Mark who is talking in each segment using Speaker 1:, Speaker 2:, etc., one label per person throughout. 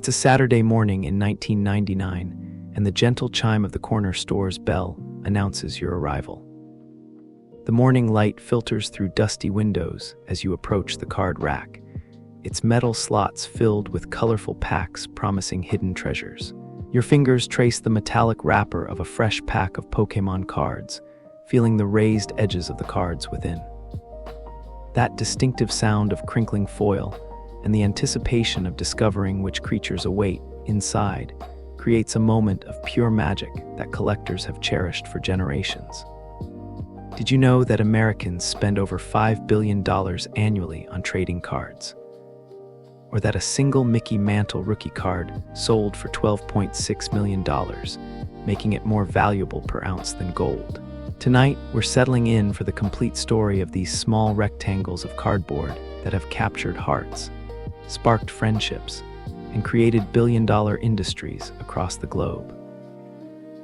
Speaker 1: It's a Saturday morning in 1999, and the gentle chime of the corner store's bell announces your arrival. The morning light filters through dusty windows as you approach the card rack, its metal slots filled with colorful packs promising hidden treasures. Your fingers trace the metallic wrapper of a fresh pack of Pokémon cards, feeling the raised edges of the cards within. That distinctive sound of crinkling foil and the anticipation of discovering which creatures await inside creates a moment of pure magic that collectors have cherished for generations. Did you know that Americans spend over $5 billion annually on trading cards? Or that a single Mickey Mantle rookie card sold for $12.6 million, making it more valuable per ounce than gold? Tonight, we're settling in for the complete story of these small rectangles of cardboard that have captured hearts, sparked friendships, and created billion-dollar industries across the globe.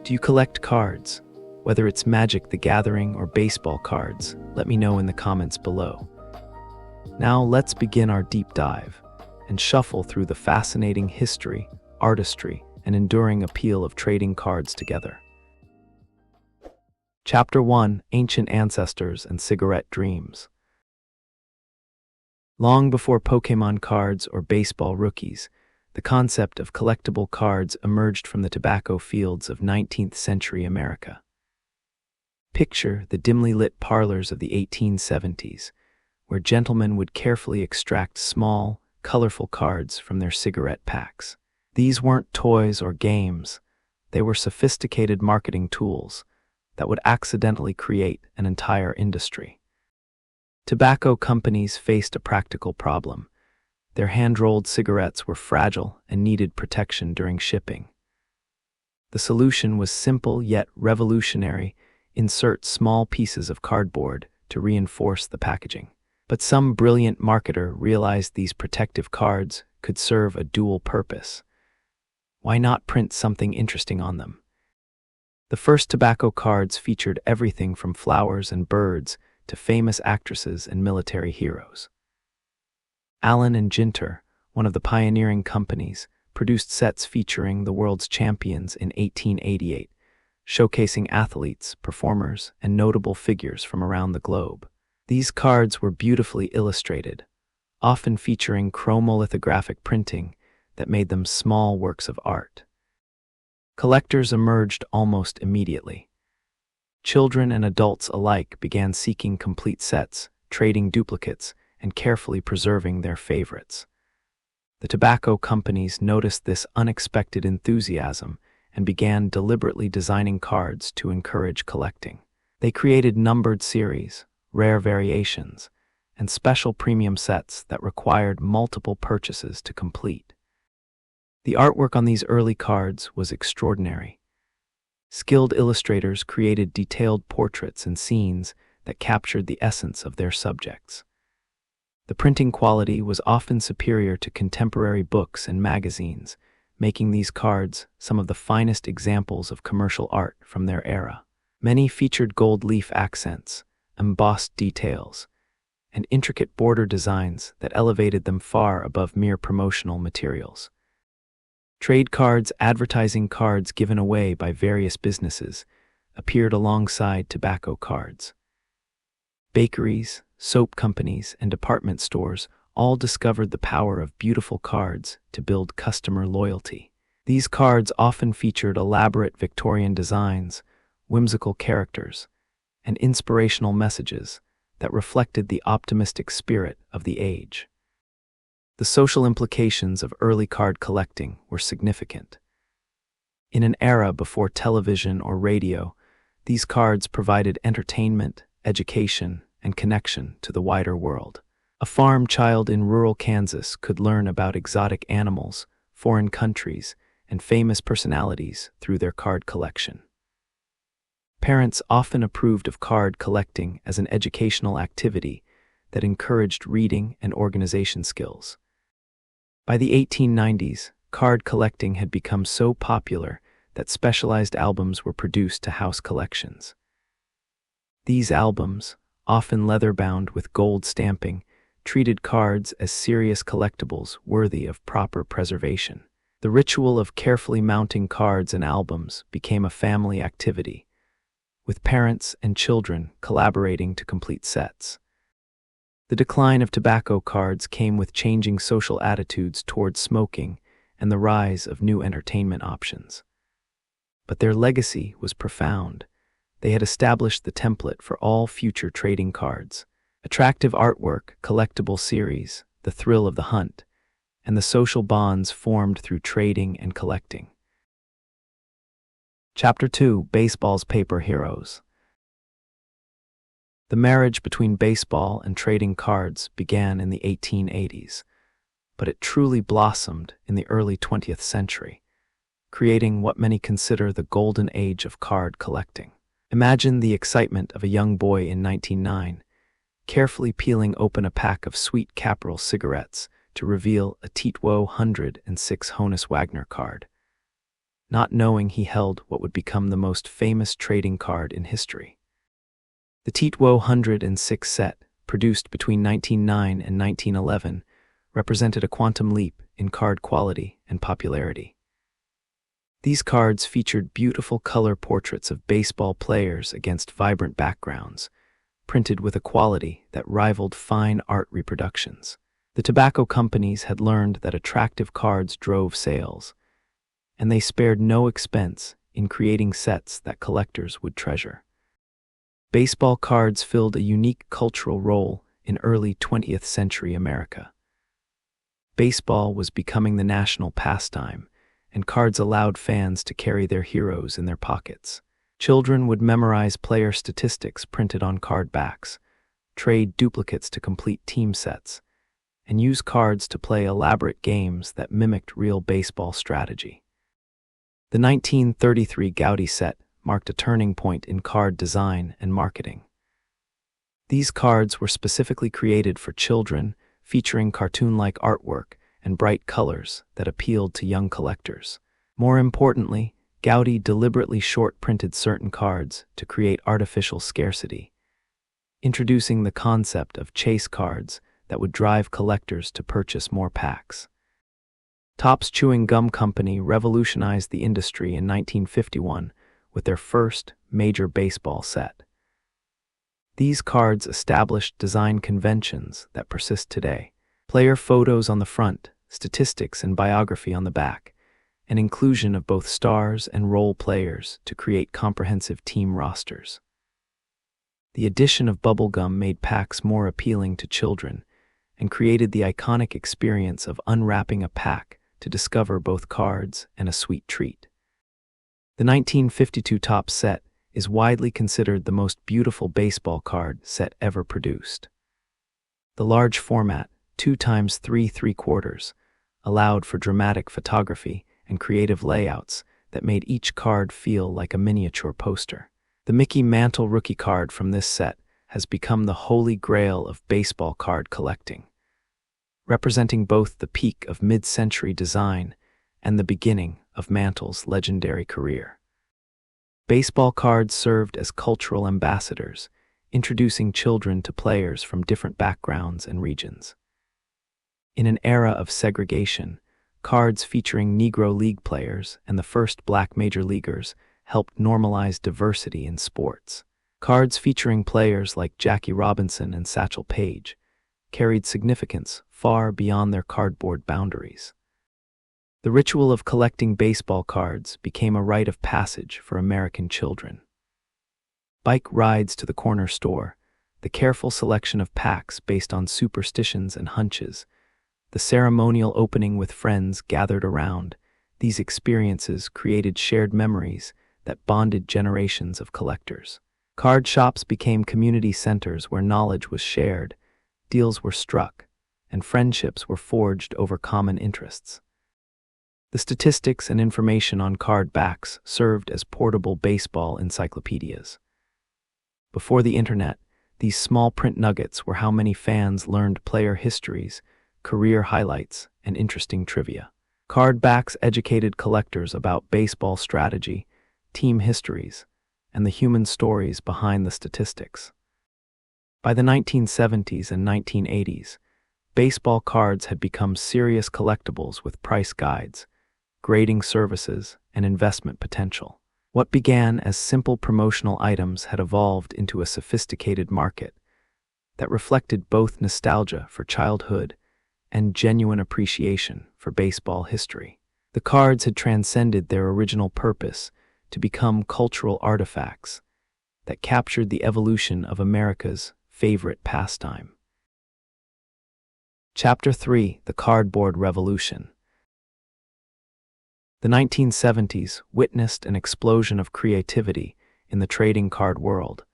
Speaker 1: Do you collect cards? Whether it's Magic the Gathering or baseball cards, let me know in the comments below. Now let's begin our deep dive and shuffle through the fascinating history, artistry, and enduring appeal of trading cards together. Chapter 1: Ancient Ancestors and Cigarette Dreams. Long before Pokémon cards or baseball rookies, the concept of collectible cards emerged from the tobacco fields of 19th century America. Picture the dimly lit parlors of the 1870s, where gentlemen would carefully extract small, colorful cards from their cigarette packs. These weren't toys or games, they were sophisticated marketing tools that would accidentally create an entire industry. Tobacco companies faced a practical problem. Their hand-rolled cigarettes were fragile and needed protection during shipping. The solution was simple yet revolutionary: insert small pieces of cardboard to reinforce the packaging. But some brilliant marketer realized these protective cards could serve a dual purpose. Why not print something interesting on them? The first tobacco cards featured everything from flowers and birds to famous actresses and military heroes. Allen and Ginter, one of the pioneering companies, produced sets featuring the world's champions in 1888, showcasing athletes, performers, and notable figures from around the globe. These cards were beautifully illustrated, often featuring chromolithographic printing that made them small works of art. Collectors emerged almost immediately. Children and adults alike began seeking complete sets, trading duplicates, and carefully preserving their favorites. The tobacco companies noticed this unexpected enthusiasm and began deliberately designing cards to encourage collecting. They created numbered series, rare variations, and special premium sets that required multiple purchases to complete. The artwork on these early cards was extraordinary. Skilled illustrators created detailed portraits and scenes that captured the essence of their subjects. The printing quality was often superior to contemporary books and magazines, making these cards some of the finest examples of commercial art from their era. Many featured gold leaf accents, embossed details, and intricate border designs that elevated them far above mere promotional materials. Trade cards, advertising cards given away by various businesses, appeared alongside tobacco cards. Bakeries, soap companies, and department stores all discovered the power of beautiful cards to build customer loyalty. These cards often featured elaborate Victorian designs, whimsical characters, and inspirational messages that reflected the optimistic spirit of the age. The social implications of early card collecting were significant. In an era before television or radio, these cards provided entertainment, education, and connection to the wider world. A farm child in rural Kansas could learn about exotic animals, foreign countries, and famous personalities through their card collection. Parents often approved of card collecting as an educational activity that encouraged reading and organization skills. By the 1890s, card collecting had become so popular that specialized albums were produced to house collections. These albums, often leather-bound with gold stamping, treated cards as serious collectibles worthy of proper preservation. The ritual of carefully mounting cards and albums became a family activity, with parents and children collaborating to complete sets. The decline of tobacco cards came with changing social attitudes towards smoking and the rise of new entertainment options. But their legacy was profound. They had established the template for all future trading cards. Attractive artwork, collectible series, the thrill of the hunt, and the social bonds formed through trading and collecting. Chapter 2: Baseball's Paper Heroes. The marriage between baseball and trading cards began in the 1880s, but it truly blossomed in the early 20th century, creating what many consider the golden age of card collecting. Imagine the excitement of a young boy in 1909, carefully peeling open a pack of sweet Caporal cigarettes to reveal a Titwo 106 Honus Wagner card, not knowing he held what would become the most famous trading card in history. The Titwo 106 set, produced between 1909 and 1911, represented a quantum leap in card quality and popularity. These cards featured beautiful color portraits of baseball players against vibrant backgrounds, printed with a quality that rivaled fine art reproductions. The tobacco companies had learned that attractive cards drove sales, and they spared no expense in creating sets that collectors would treasure. Baseball cards filled a unique cultural role in early 20th century America. Baseball was becoming the national pastime, and cards allowed fans to carry their heroes in their pockets. Children would memorize player statistics printed on card backs, trade duplicates to complete team sets, and use cards to play elaborate games that mimicked real baseball strategy. The 1933 Gaudy set marked a turning point in card design and marketing. These cards were specifically created for children, featuring cartoon-like artwork and bright colors that appealed to young collectors. More importantly, Gaudy deliberately short-printed certain cards to create artificial scarcity, introducing the concept of chase cards that would drive collectors to purchase more packs. Topps Chewing Gum Company revolutionized the industry in 1951 with their first major baseball set. These cards established design conventions that persist today. Player photos on the front, statistics and biography on the back, and inclusion of both stars and role players to create comprehensive team rosters. The addition of bubblegum made packs more appealing to children and created the iconic experience of unwrapping a pack to discover both cards and a sweet treat. The 1952 Topps set is widely considered the most beautiful baseball card set ever produced. The large format, 2x3 3/4, allowed for dramatic photography and creative layouts that made each card feel like a miniature poster. The Mickey Mantle rookie card from this set has become the holy grail of baseball card collecting, representing both the peak of mid-century design and the beginning of Mantle's legendary career. Baseball cards served as cultural ambassadors, introducing children to players from different backgrounds and regions. In an era of segregation, cards featuring Negro League players and the first black major leaguers helped normalize diversity in sports. Cards featuring players like Jackie Robinson and Satchel Paige carried significance far beyond their cardboard boundaries. The ritual of collecting baseball cards became a rite of passage for American children. Bike rides to the corner store, the careful selection of packs based on superstitions and hunches, the ceremonial opening with friends gathered around, these experiences created shared memories that bonded generations of collectors. Card shops became community centers where knowledge was shared, deals were struck, and friendships were forged over common interests. The statistics and information on card backs served as portable baseball encyclopedias. Before the internet, these small print nuggets were how many fans learned player histories, career highlights, and interesting trivia. Card backs educated collectors about baseball strategy, team histories, and the human stories behind the statistics. By the 1970s and 1980s, baseball cards had become serious collectibles with price guides, grading services, and investment potential. What began as simple promotional items had evolved into a sophisticated market that reflected both nostalgia for childhood and genuine appreciation for baseball history. The cards had transcended their original purpose to become cultural artifacts that captured the evolution of America's favorite pastime. Chapter 3: The Cardboard Revolution. The 1970s witnessed an explosion of creativity in the trading card world,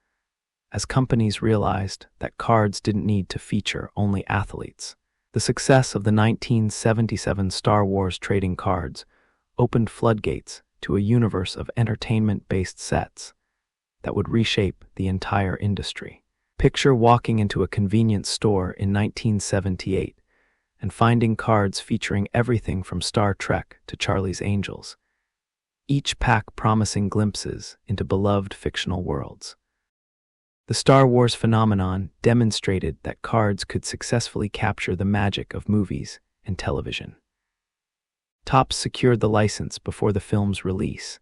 Speaker 1: as companies realized that cards didn't need to feature only athletes. The success of the 1977 Star Wars trading cards opened floodgates to a universe of entertainment-based sets that would reshape the entire industry. Picture walking into a convenience store in 1978 and finding cards featuring everything from Star Trek to Charlie's Angels, each pack promising glimpses into beloved fictional worlds. The Star Wars phenomenon demonstrated that cards could successfully capture the magic of movies and television. Topps secured the license before the film's release,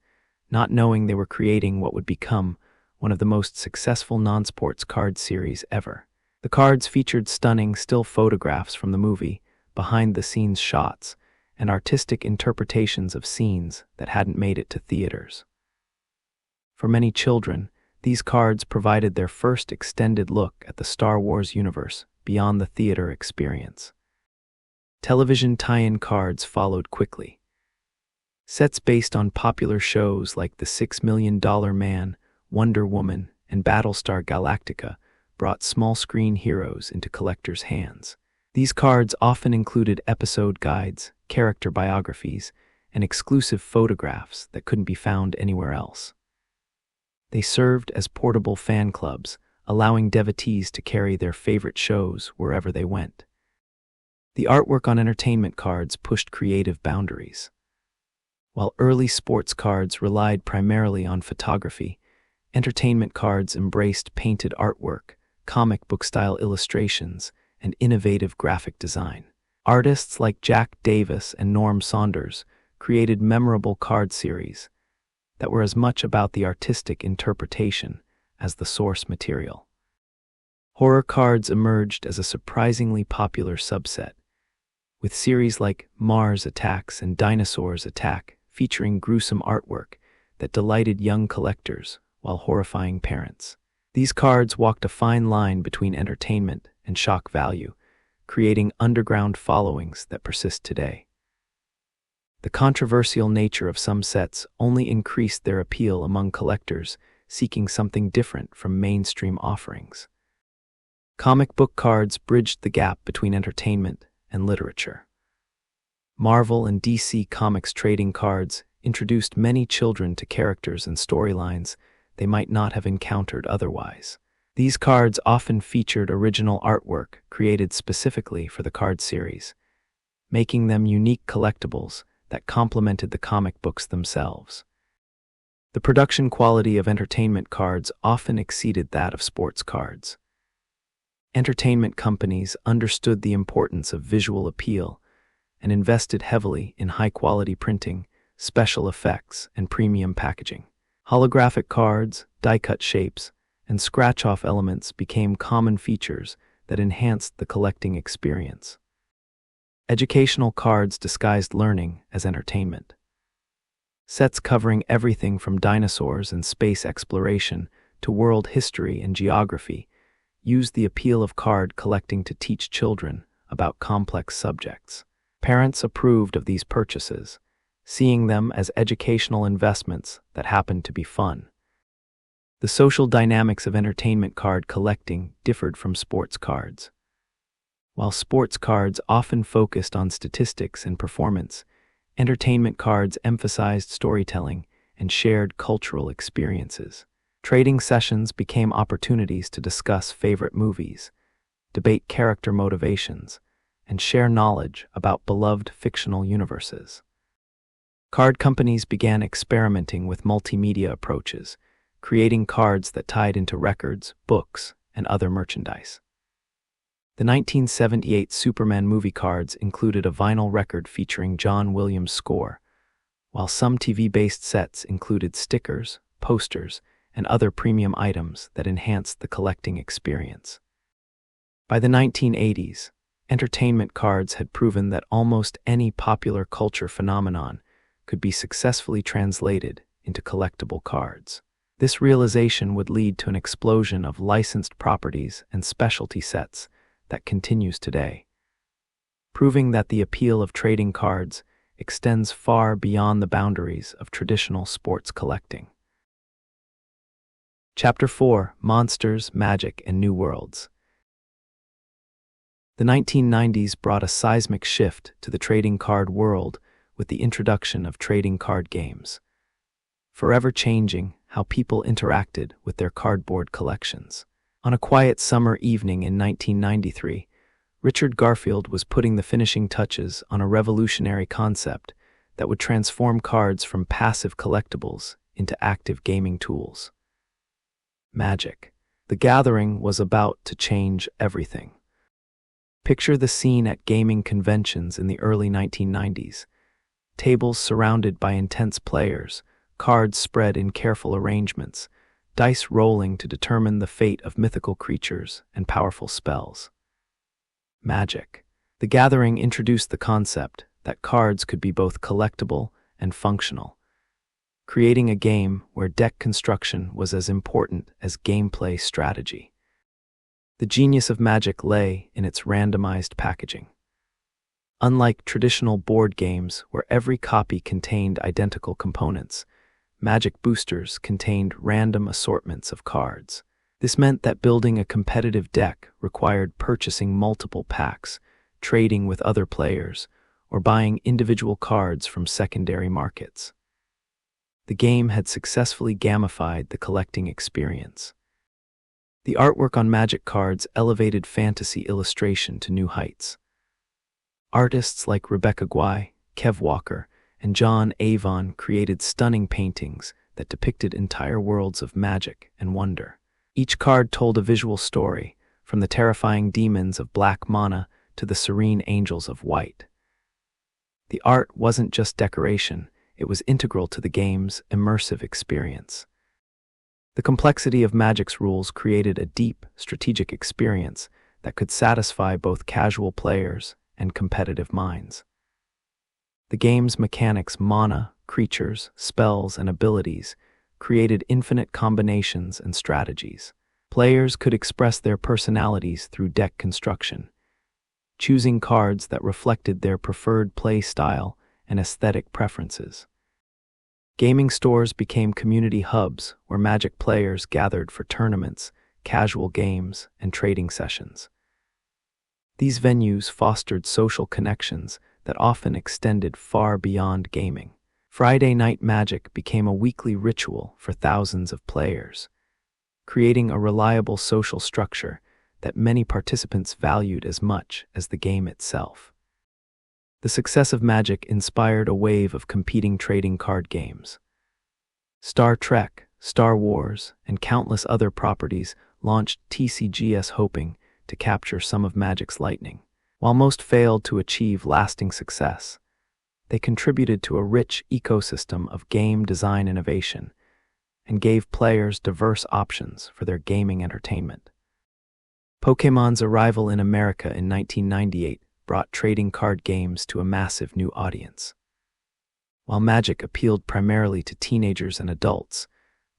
Speaker 1: not knowing they were creating what would become one of the most successful non-sports card series ever. The cards featured stunning still photographs from the movie, behind-the-scenes shots, and artistic interpretations of scenes that hadn't made it to theaters. For many children, these cards provided their first extended look at the Star Wars universe beyond the theater experience. Television tie-in cards followed quickly. Sets based on popular shows like The $6 Million Man, Wonder Woman, and Battlestar Galactica brought small-screen heroes into collectors' hands. These cards often included episode guides, character biographies, and exclusive photographs that couldn't be found anywhere else. They served as portable fan clubs, allowing devotees to carry their favorite shows wherever they went. The artwork on entertainment cards pushed creative boundaries. While early sports cards relied primarily on photography, entertainment cards embraced painted artwork, comic book-style illustrations, and innovative graphic design. Artists like Jack Davis and Norm Saunders created memorable card series that were as much about the artistic interpretation as the source material. Horror cards emerged as a surprisingly popular subset, with series like Mars Attacks and Dinosaurs Attack featuring gruesome artwork that delighted young collectors while horrifying parents. These cards walked a fine line between entertainment and shock value, creating underground followings that persist today. The controversial nature of some sets only increased their appeal among collectors seeking something different from mainstream offerings. Comic book cards bridged the gap between entertainment and literature. Marvel and DC Comics trading cards introduced many children to characters and storylines they might not have encountered otherwise. These cards often featured original artwork created specifically for the card series, making them unique collectibles that complemented the comic books themselves. The production quality of entertainment cards often exceeded that of sports cards. Entertainment companies understood the importance of visual appeal and invested heavily in high-quality printing, special effects, and premium packaging. Holographic cards, die-cut shapes, and scratch-off elements became common features that enhanced the collecting experience. Educational cards disguised learning as entertainment. Sets covering everything from dinosaurs and space exploration to world history and geography used the appeal of card collecting to teach children about complex subjects. Parents approved of these purchases, seeing them as educational investments that happened to be fun. The social dynamics of entertainment card collecting differed from sports cards. While sports cards often focused on statistics and performance, entertainment cards emphasized storytelling and shared cultural experiences. Trading sessions became opportunities to discuss favorite movies, debate character motivations, and share knowledge about beloved fictional universes. Card companies began experimenting with multimedia approaches, creating cards that tied into records, books, and other merchandise. The 1978 Superman movie cards included a vinyl record featuring John Williams' score, while some TV-based sets included stickers, posters, and other premium items that enhanced the collecting experience. By the 1980s, entertainment cards had proven that almost any popular culture phenomenon could be successfully translated into collectible cards. This realization would lead to an explosion of licensed properties and specialty sets that continues today, proving that the appeal of trading cards extends far beyond the boundaries of traditional sports collecting. Chapter 4: Monsters, Magic, and New Worlds. The 1990s brought a seismic shift to the trading card world with the introduction of trading card games, forever changing how people interacted with their cardboard collections. On a quiet summer evening in 1993, Richard Garfield was putting the finishing touches on a revolutionary concept that would transform cards from passive collectibles into active gaming tools. Magic. The Gathering was about to change everything. Picture the scene at gaming conventions in the early 1990s. Tables surrounded by intense players, cards spread in careful arrangements, dice rolling to determine the fate of mythical creatures and powerful spells. Magic. The Gathering introduced the concept that cards could be both collectible and functional, creating a game where deck construction was as important as gameplay strategy. The genius of Magic lay in its randomized packaging. Unlike traditional board games where every copy contained identical components, Magic boosters contained random assortments of cards. This meant that building a competitive deck required purchasing multiple packs, trading with other players, or buying individual cards from secondary markets. The game had successfully gamified the collecting experience. The artwork on Magic cards elevated fantasy illustration to new heights. Artists like Rebecca Guay, Kev Walker, and John Avon created stunning paintings that depicted entire worlds of magic and wonder. Each card told a visual story, from the terrifying demons of black mana to the serene angels of white. The art wasn't just decoration, it was integral to the game's immersive experience. The complexity of Magic's rules created a deep, strategic experience that could satisfy both casual players and competitive minds. The game's mechanics, mana, creatures, spells, and abilities created infinite combinations and strategies. Players could express their personalities through deck construction, choosing cards that reflected their preferred play style and aesthetic preferences. Gaming stores became community hubs where Magic players gathered for tournaments, casual games, and trading sessions. These venues fostered social connections that often extended far beyond gaming. Friday Night Magic became a weekly ritual for thousands of players, creating a reliable social structure that many participants valued as much as the game itself. The success of Magic inspired a wave of competing trading card games. Star Trek, Star Wars, and countless other properties launched TCGs hoping to capture some of Magic's lightning. While most failed to achieve lasting success, they contributed to a rich ecosystem of game design innovation and gave players diverse options for their gaming entertainment. Pokémon's arrival in America in 1998 brought trading card games to a massive new audience. While Magic appealed primarily to teenagers and adults,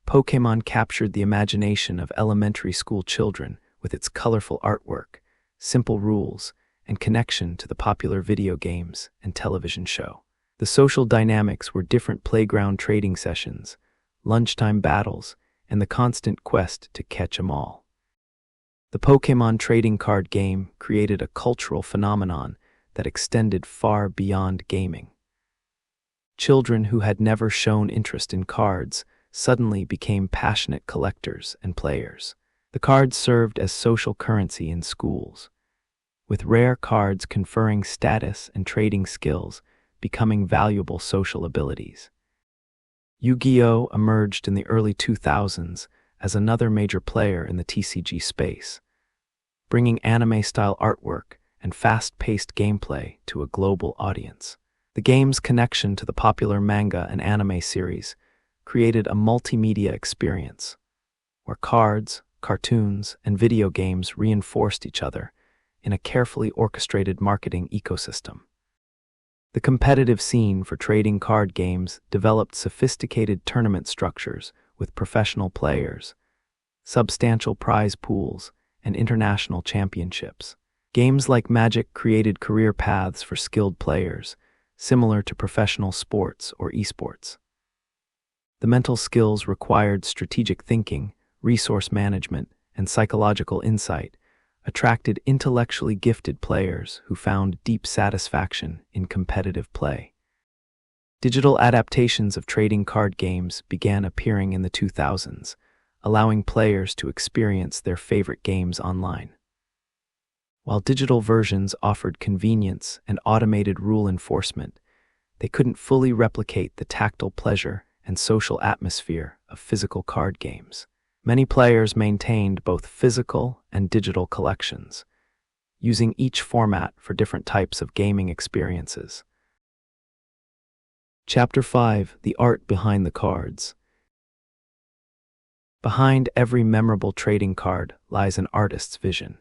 Speaker 1: Pokémon captured the imagination of elementary school children with its colorful artwork, simple rules, and connection to the popular video games and television show. The social dynamics were different playground trading sessions, lunchtime battles, and the constant quest to catch 'em all. The Pokémon trading card game created a cultural phenomenon that extended far beyond gaming. Children who had never shown interest in cards suddenly became passionate collectors and players. The cards served as social currency in schools, with rare cards conferring status and trading skills becoming valuable social abilities. Yu-Gi-Oh! Emerged in the early 2000s as another major player in the TCG space, bringing anime-style artwork and fast-paced gameplay to a global audience. The game's connection to the popular manga and anime series created a multimedia experience, where cards, cartoons, and video games reinforced each other in a carefully orchestrated marketing ecosystem. The competitive scene for trading card games developed sophisticated tournament structures with professional players, substantial prize pools, and international championships. Games like Magic created career paths for skilled players, similar to professional sports or esports. The mental skills required strategic thinking, resource management, and psychological insight attracted intellectually gifted players who found deep satisfaction in competitive play. Digital adaptations of trading card games began appearing in the 2000s, allowing players to experience their favorite games online. While digital versions offered convenience and automated rule enforcement, they couldn't fully replicate the tactile pleasure and social atmosphere of physical card games. Many players maintained both physical and digital collections, using each format for different types of gaming experiences. Chapter 5: The Art Behind the Cards. Behind every memorable trading card lies an artist's vision,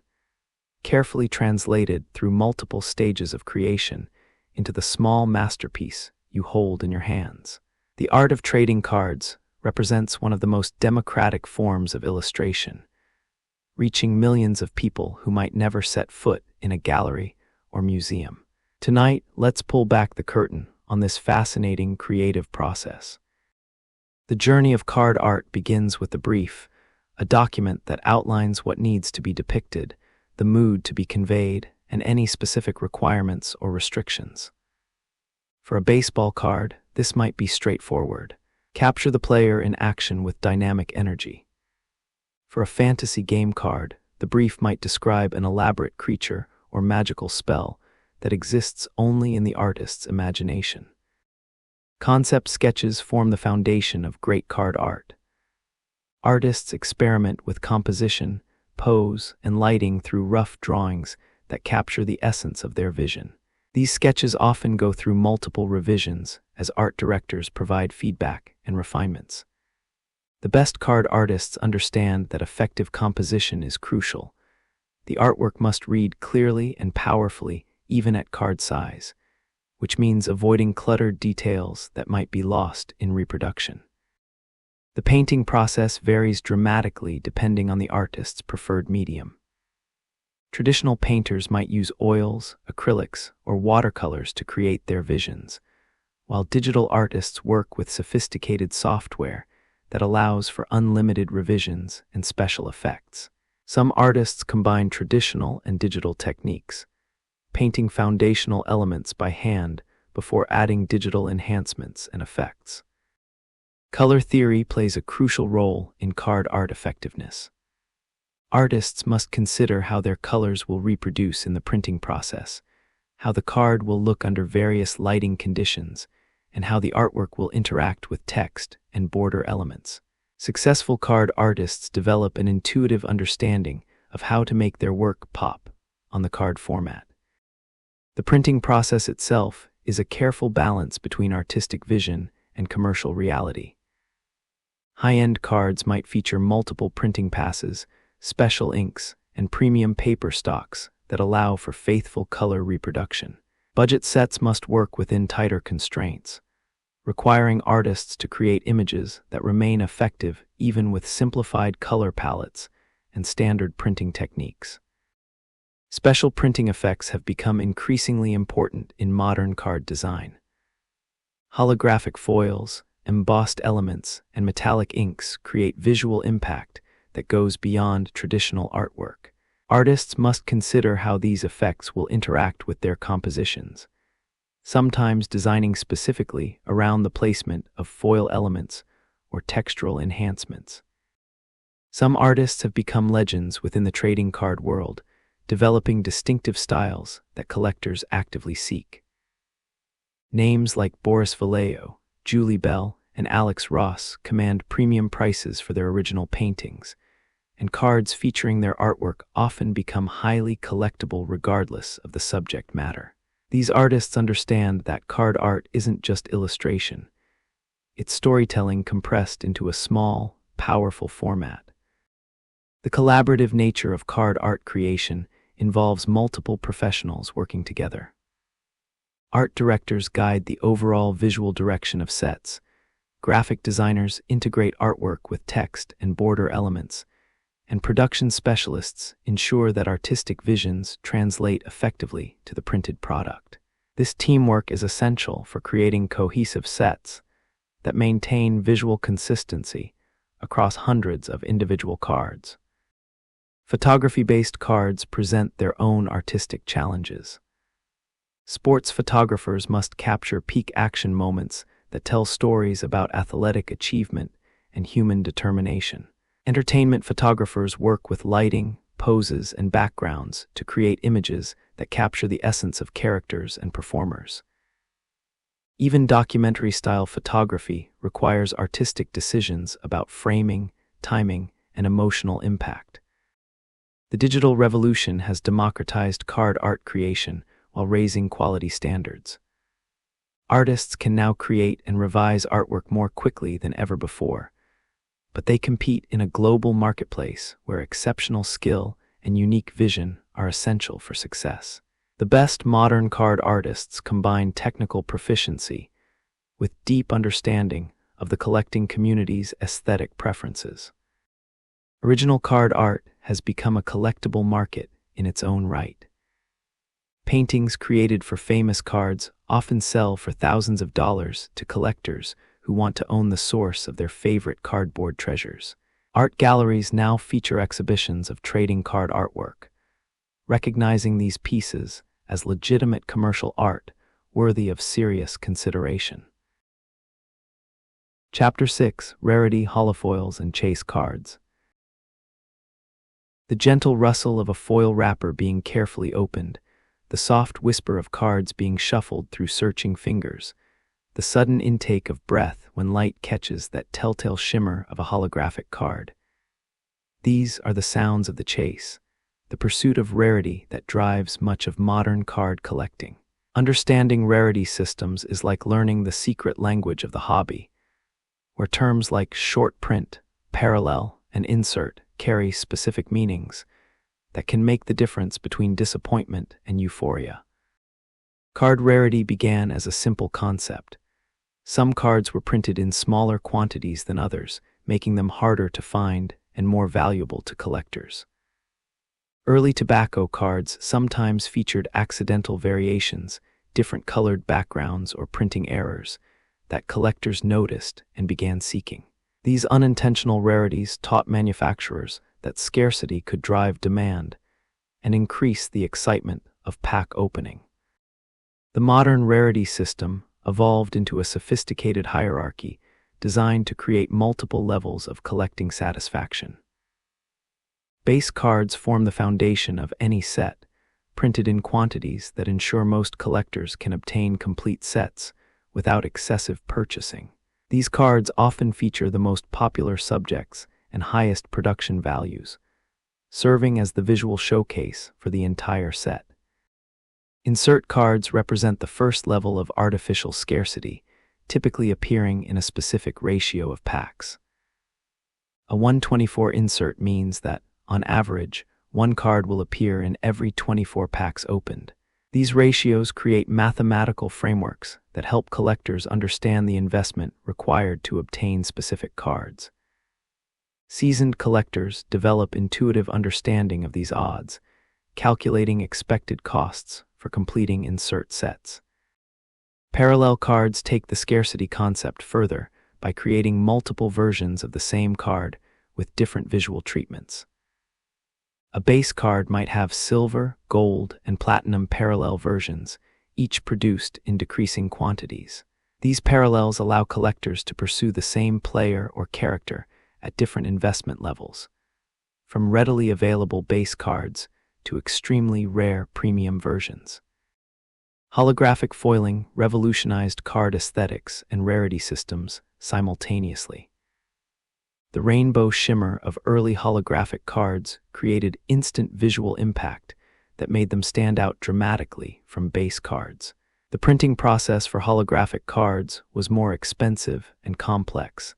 Speaker 1: carefully translated through multiple stages of creation into the small masterpiece you hold in your hands. The art of trading cards represents one of the most democratic forms of illustration, reaching millions of people who might never set foot in a gallery or museum. Tonight, let's pull back the curtain on this fascinating creative process. The journey of card art begins with the brief, a document that outlines what needs to be depicted, the mood to be conveyed, and any specific requirements or restrictions. For a baseball card, this might be straightforward. Capture the player in action with dynamic energy. For a fantasy game card, the brief might describe an elaborate creature or magical spell that exists only in the artist's imagination. Concept sketches form the foundation of great card art. Artists experiment with composition, pose, and lighting through rough drawings that capture the essence of their vision. These sketches often go through multiple revisions as art directors provide feedback and refinements. The best card artists understand that effective composition is crucial. The artwork must read clearly and powerfully, even at card size, which means avoiding cluttered details that might be lost in reproduction. The painting process varies dramatically depending on the artist's preferred medium. Traditional painters might use oils, acrylics, or watercolors to create their visions, while digital artists work with sophisticated software that allows for unlimited revisions and special effects. Some artists combine traditional and digital techniques, painting foundational elements by hand before adding digital enhancements and effects. Color theory plays a crucial role in card art effectiveness. Artists must consider how their colors will reproduce in the printing process, how the card will look under various lighting conditions, and how the artwork will interact with text and border elements. Successful card artists develop an intuitive understanding of how to make their work pop on the card format. The printing process itself is a careful balance between artistic vision and commercial reality. High-end cards might feature multiple printing passes, special inks, and premium paper stocks that allow for faithful color reproduction. Budget sets must work within tighter constraints, requiring artists to create images that remain effective even with simplified color palettes and standard printing techniques. Special printing effects have become increasingly important in modern card design. Holographic foils, embossed elements, and metallic inks create visual impact that goes beyond traditional artwork. Artists must consider how these effects will interact with their compositions, sometimes designing specifically around the placement of foil elements or textural enhancements. Some artists have become legends within the trading card world, developing distinctive styles that collectors actively seek. Names like Boris Vallejo, Julie Bell, and Alex Ross command premium prices for their original paintings, and cards featuring their artwork often become highly collectible regardless of the subject matter. These artists understand that card art isn't just illustration. It's storytelling compressed into a small, powerful format. The collaborative nature of card art creation involves multiple professionals working together. Art directors guide the overall visual direction of sets. Graphic designers integrate artwork with text and border elements, and production specialists ensure that artistic visions translate effectively to the printed product. This teamwork is essential for creating cohesive sets that maintain visual consistency across hundreds of individual cards. Photography-based cards present their own artistic challenges. Sports photographers must capture peak action moments that tell stories about athletic achievement and human determination. Entertainment photographers work with lighting, poses, and backgrounds to create images that capture the essence of characters and performers. Even documentary-style photography requires artistic decisions about framing, timing, and emotional impact. The digital revolution has democratized card art creation while raising quality standards. Artists can now create and revise artwork more quickly than ever before, but they compete in a global marketplace where exceptional skill and unique vision are essential for success. The best modern card artists combine technical proficiency with deep understanding of the collecting community's aesthetic preferences. Original card art has become a collectible market in its own right. Paintings created for famous cards often sell for thousands of dollars to collectors who want to own the source of their favorite cardboard treasures. Art galleries now feature exhibitions of trading card artwork, recognizing these pieces as legitimate commercial art worthy of serious consideration. Chapter 6: Rarity, Holofoils, and Chase Cards. The gentle rustle of a foil wrapper being carefully opened, the soft whisper of cards being shuffled through searching fingers, the sudden intake of breath when light catches that telltale shimmer of a holographic card. These are the sounds of the chase, the pursuit of rarity that drives much of modern card collecting. Understanding rarity systems is like learning the secret language of the hobby, where terms like short print, parallel, and insert carry specific meanings that can make the difference between disappointment and euphoria. Card rarity began as a simple concept. Some cards were printed in smaller quantities than others, making them harder to find and more valuable to collectors. Early tobacco cards sometimes featured accidental variations, different colored backgrounds, or printing errors that collectors noticed and began seeking. These unintentional rarities taught manufacturers that scarcity could drive demand and increase the excitement of pack opening. The modern rarity system evolved into a sophisticated hierarchy designed to create multiple levels of collecting satisfaction. Base cards form the foundation of any set, printed in quantities that ensure most collectors can obtain complete sets without excessive purchasing. These cards often feature the most popular subjects and highest production values, serving as the visual showcase for the entire set. Insert cards represent the first level of artificial scarcity, typically appearing in a specific ratio of packs. A 1/24 insert means that, on average, one card will appear in every 24 packs opened. These ratios create mathematical frameworks that help collectors understand the investment required to obtain specific cards. Seasoned collectors develop intuitive understanding of these odds, calculating expected costs for completing insert sets. Parallel cards take the scarcity concept further by creating multiple versions of the same card with different visual treatments. A base card might have silver, gold, and platinum parallel versions, each produced in decreasing quantities. These parallels allow collectors to pursue the same player or character at different investment levels, from readily available base cards to extremely rare premium versions. Holographic foiling revolutionized card aesthetics and rarity systems simultaneously. The rainbow shimmer of early holographic cards created instant visual impact, that made them stand out dramatically from base cards. The printing process for holographic cards was more expensive and complex,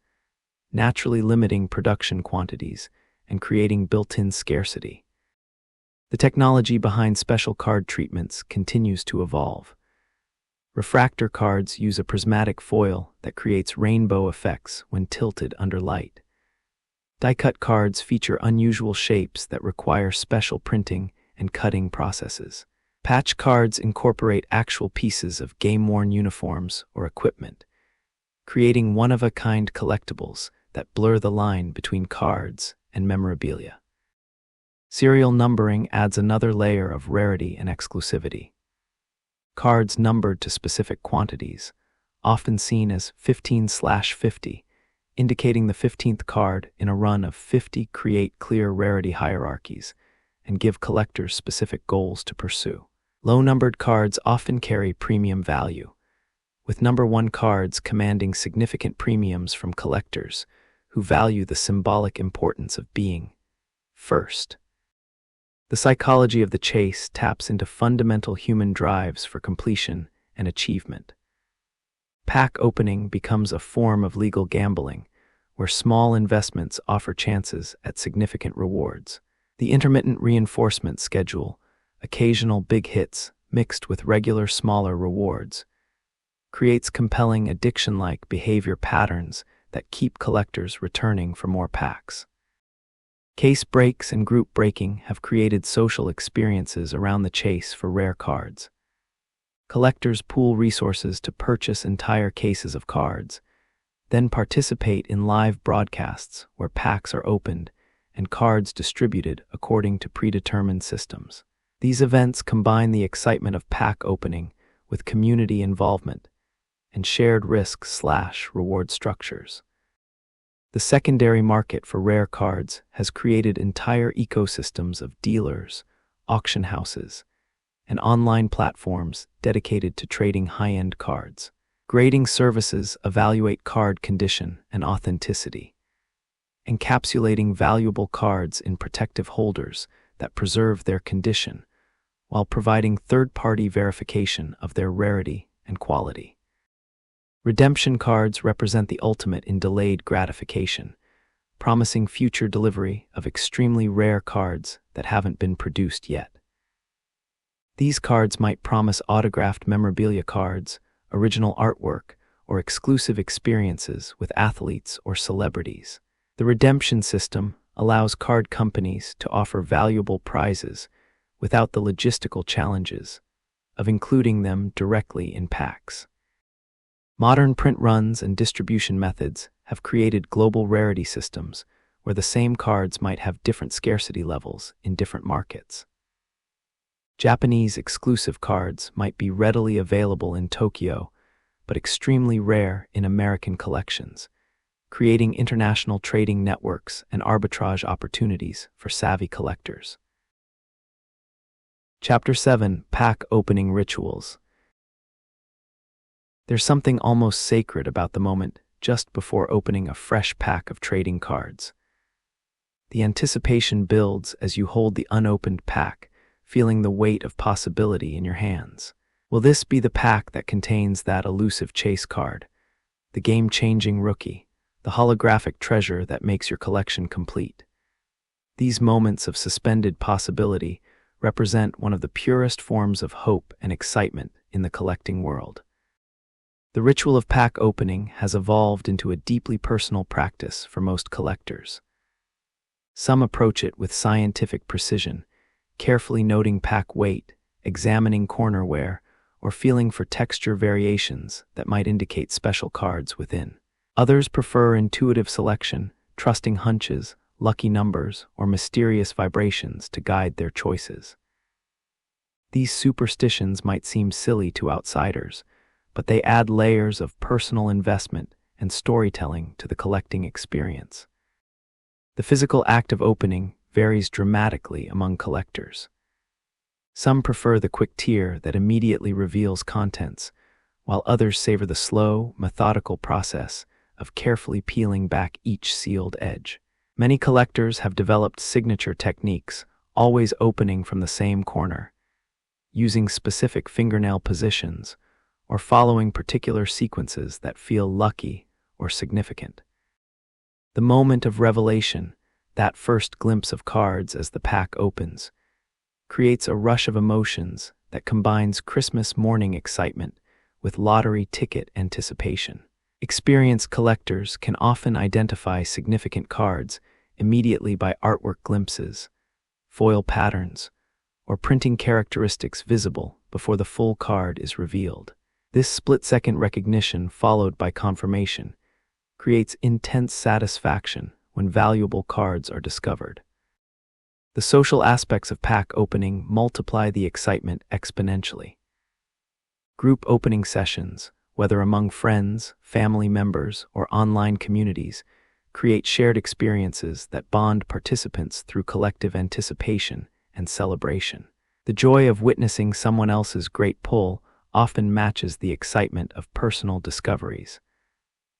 Speaker 1: naturally limiting production quantities and creating built-in scarcity. The technology behind special card treatments continues to evolve. Refractor cards use a prismatic foil that creates rainbow effects when tilted under light. Die-cut cards feature unusual shapes that require special printing and cutting processes. Patch cards incorporate actual pieces of game-worn uniforms or equipment, creating one-of-a-kind collectibles that blur the line between cards and memorabilia. Serial numbering adds another layer of rarity and exclusivity. Cards numbered to specific quantities, often seen as 15/50, indicating the 15th card in a run of 50, create clear rarity hierarchies and give collectors specific goals to pursue. Low-numbered cards often carry premium value, with number 1 cards commanding significant premiums from collectors who value the symbolic importance of being first. The psychology of the chase taps into fundamental human drives for completion and achievement. Pack opening becomes a form of legal gambling, where small investments offer chances at significant rewards. The intermittent reinforcement schedule, occasional big hits mixed with regular smaller rewards, creates compelling addiction-like behavior patterns that keep collectors returning for more packs. Case breaks and group breaking have created social experiences around the chase for rare cards. Collectors pool resources to purchase entire cases of cards, then participate in live broadcasts where packs are opened and cards distributed according to predetermined systems. These events combine the excitement of pack opening with community involvement and shared risk/reward structures. The secondary market for rare cards has created entire ecosystems of dealers, auction houses, and online platforms dedicated to trading high-end cards. Grading services evaluate card condition and authenticity, encapsulating valuable cards in protective holders that preserve their condition while providing third-party verification of their rarity and quality. Redemption cards represent the ultimate in delayed gratification, promising future delivery of extremely rare cards that haven't been produced yet. These cards might promise autographed memorabilia cards, original artwork, or exclusive experiences with athletes or celebrities. The redemption system allows card companies to offer valuable prizes without the logistical challenges of including them directly in packs. Modern print runs and distribution methods have created global rarity systems where the same cards might have different scarcity levels in different markets. Japanese exclusive cards might be readily available in Tokyo, but extremely rare in American collections, creating international trading networks and arbitrage opportunities for savvy collectors. Chapter 7: Pack Opening Rituals. There's something almost sacred about the moment just before opening a fresh pack of trading cards. The anticipation builds as you hold the unopened pack, feeling the weight of possibility in your hands. Will this be the pack that contains that elusive chase card, the game-changing rookie, the holographic treasure that makes your collection complete? These moments of suspended possibility represent one of the purest forms of hope and excitement in the collecting world. The ritual of pack opening has evolved into a deeply personal practice for most collectors. Some approach it with scientific precision, carefully noting pack weight, examining corner wear, or feeling for texture variations that might indicate special cards within. Others prefer intuitive selection, trusting hunches, lucky numbers, or mysterious vibrations to guide their choices. These superstitions might seem silly to outsiders, but they add layers of personal investment and storytelling to the collecting experience. The physical act of opening varies dramatically among collectors. Some prefer the quick tear that immediately reveals contents, while others savor the slow, methodical process of carefully peeling back each sealed edge. Many collectors have developed signature techniques, always opening from the same corner, using specific fingernail positions, or following particular sequences that feel lucky or significant. The moment of revelation, that first glimpse of cards as the pack opens, creates a rush of emotions that combines Christmas morning excitement with lottery ticket anticipation. Experienced collectors can often identify significant cards immediately by artwork glimpses, foil patterns, or printing characteristics visible before the full card is revealed. This split-second recognition, followed by confirmation, creates intense satisfaction when valuable cards are discovered. The social aspects of pack opening multiply the excitement exponentially. Group opening sessions, whether among friends, family members, or online communities, create shared experiences that bond participants through collective anticipation and celebration. The joy of witnessing someone else's great pull often matches the excitement of personal discoveries,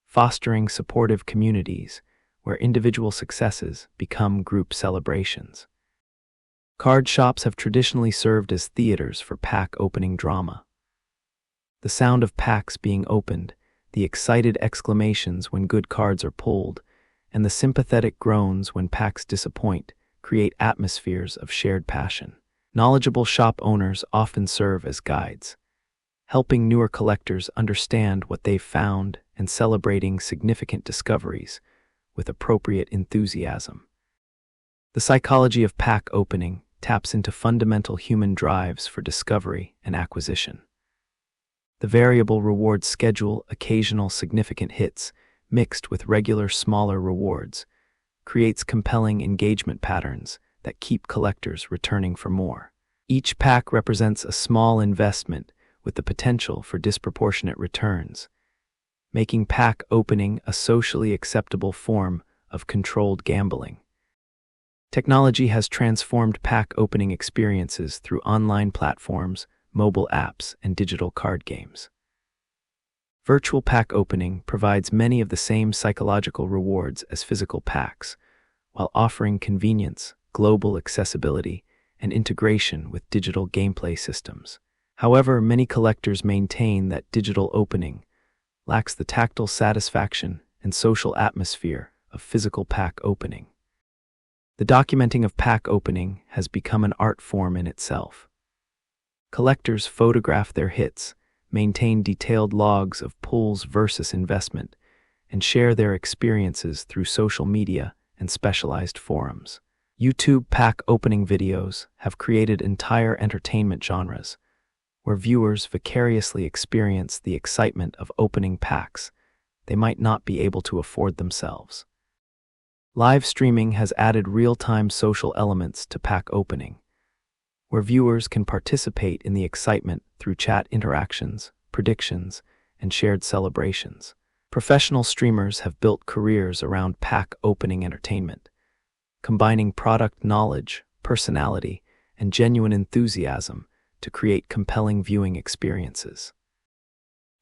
Speaker 1: fostering supportive communities where individual successes become group celebrations. Card shops have traditionally served as theaters for pack opening drama. The sound of packs being opened, the excited exclamations when good cards are pulled, and the sympathetic groans when packs disappoint create atmospheres of shared passion. Knowledgeable shop owners often serve as guides, helping newer collectors understand what they've found and celebrating significant discoveries with appropriate enthusiasm. The psychology of pack opening taps into fundamental human drives for discovery and acquisition. The variable reward schedule, occasional significant hits, mixed with regular smaller rewards, creates compelling engagement patterns that keep collectors returning for more. Each pack represents a small investment with the potential for disproportionate returns, making pack opening a socially acceptable form of controlled gambling. Technology has transformed pack opening experiences through online platforms, mobile apps, and digital card games. Virtual pack opening provides many of the same psychological rewards as physical packs, while offering convenience, global accessibility, and integration with digital gameplay systems. However, many collectors maintain that digital opening lacks the tactile satisfaction and social atmosphere of physical pack opening. The documenting of pack opening has become an art form in itself. Collectors photograph their hits, maintain detailed logs of pulls versus investment, and share their experiences through social media and specialized forums. YouTube pack opening videos have created entire entertainment genres, where viewers vicariously experience the excitement of opening packs they might not be able to afford themselves. Live streaming has added real-time social elements to pack opening, where viewers can participate in the excitement through chat interactions, predictions, and shared celebrations. Professional streamers have built careers around pack opening entertainment, combining product knowledge, personality, and genuine enthusiasm to create compelling viewing experiences.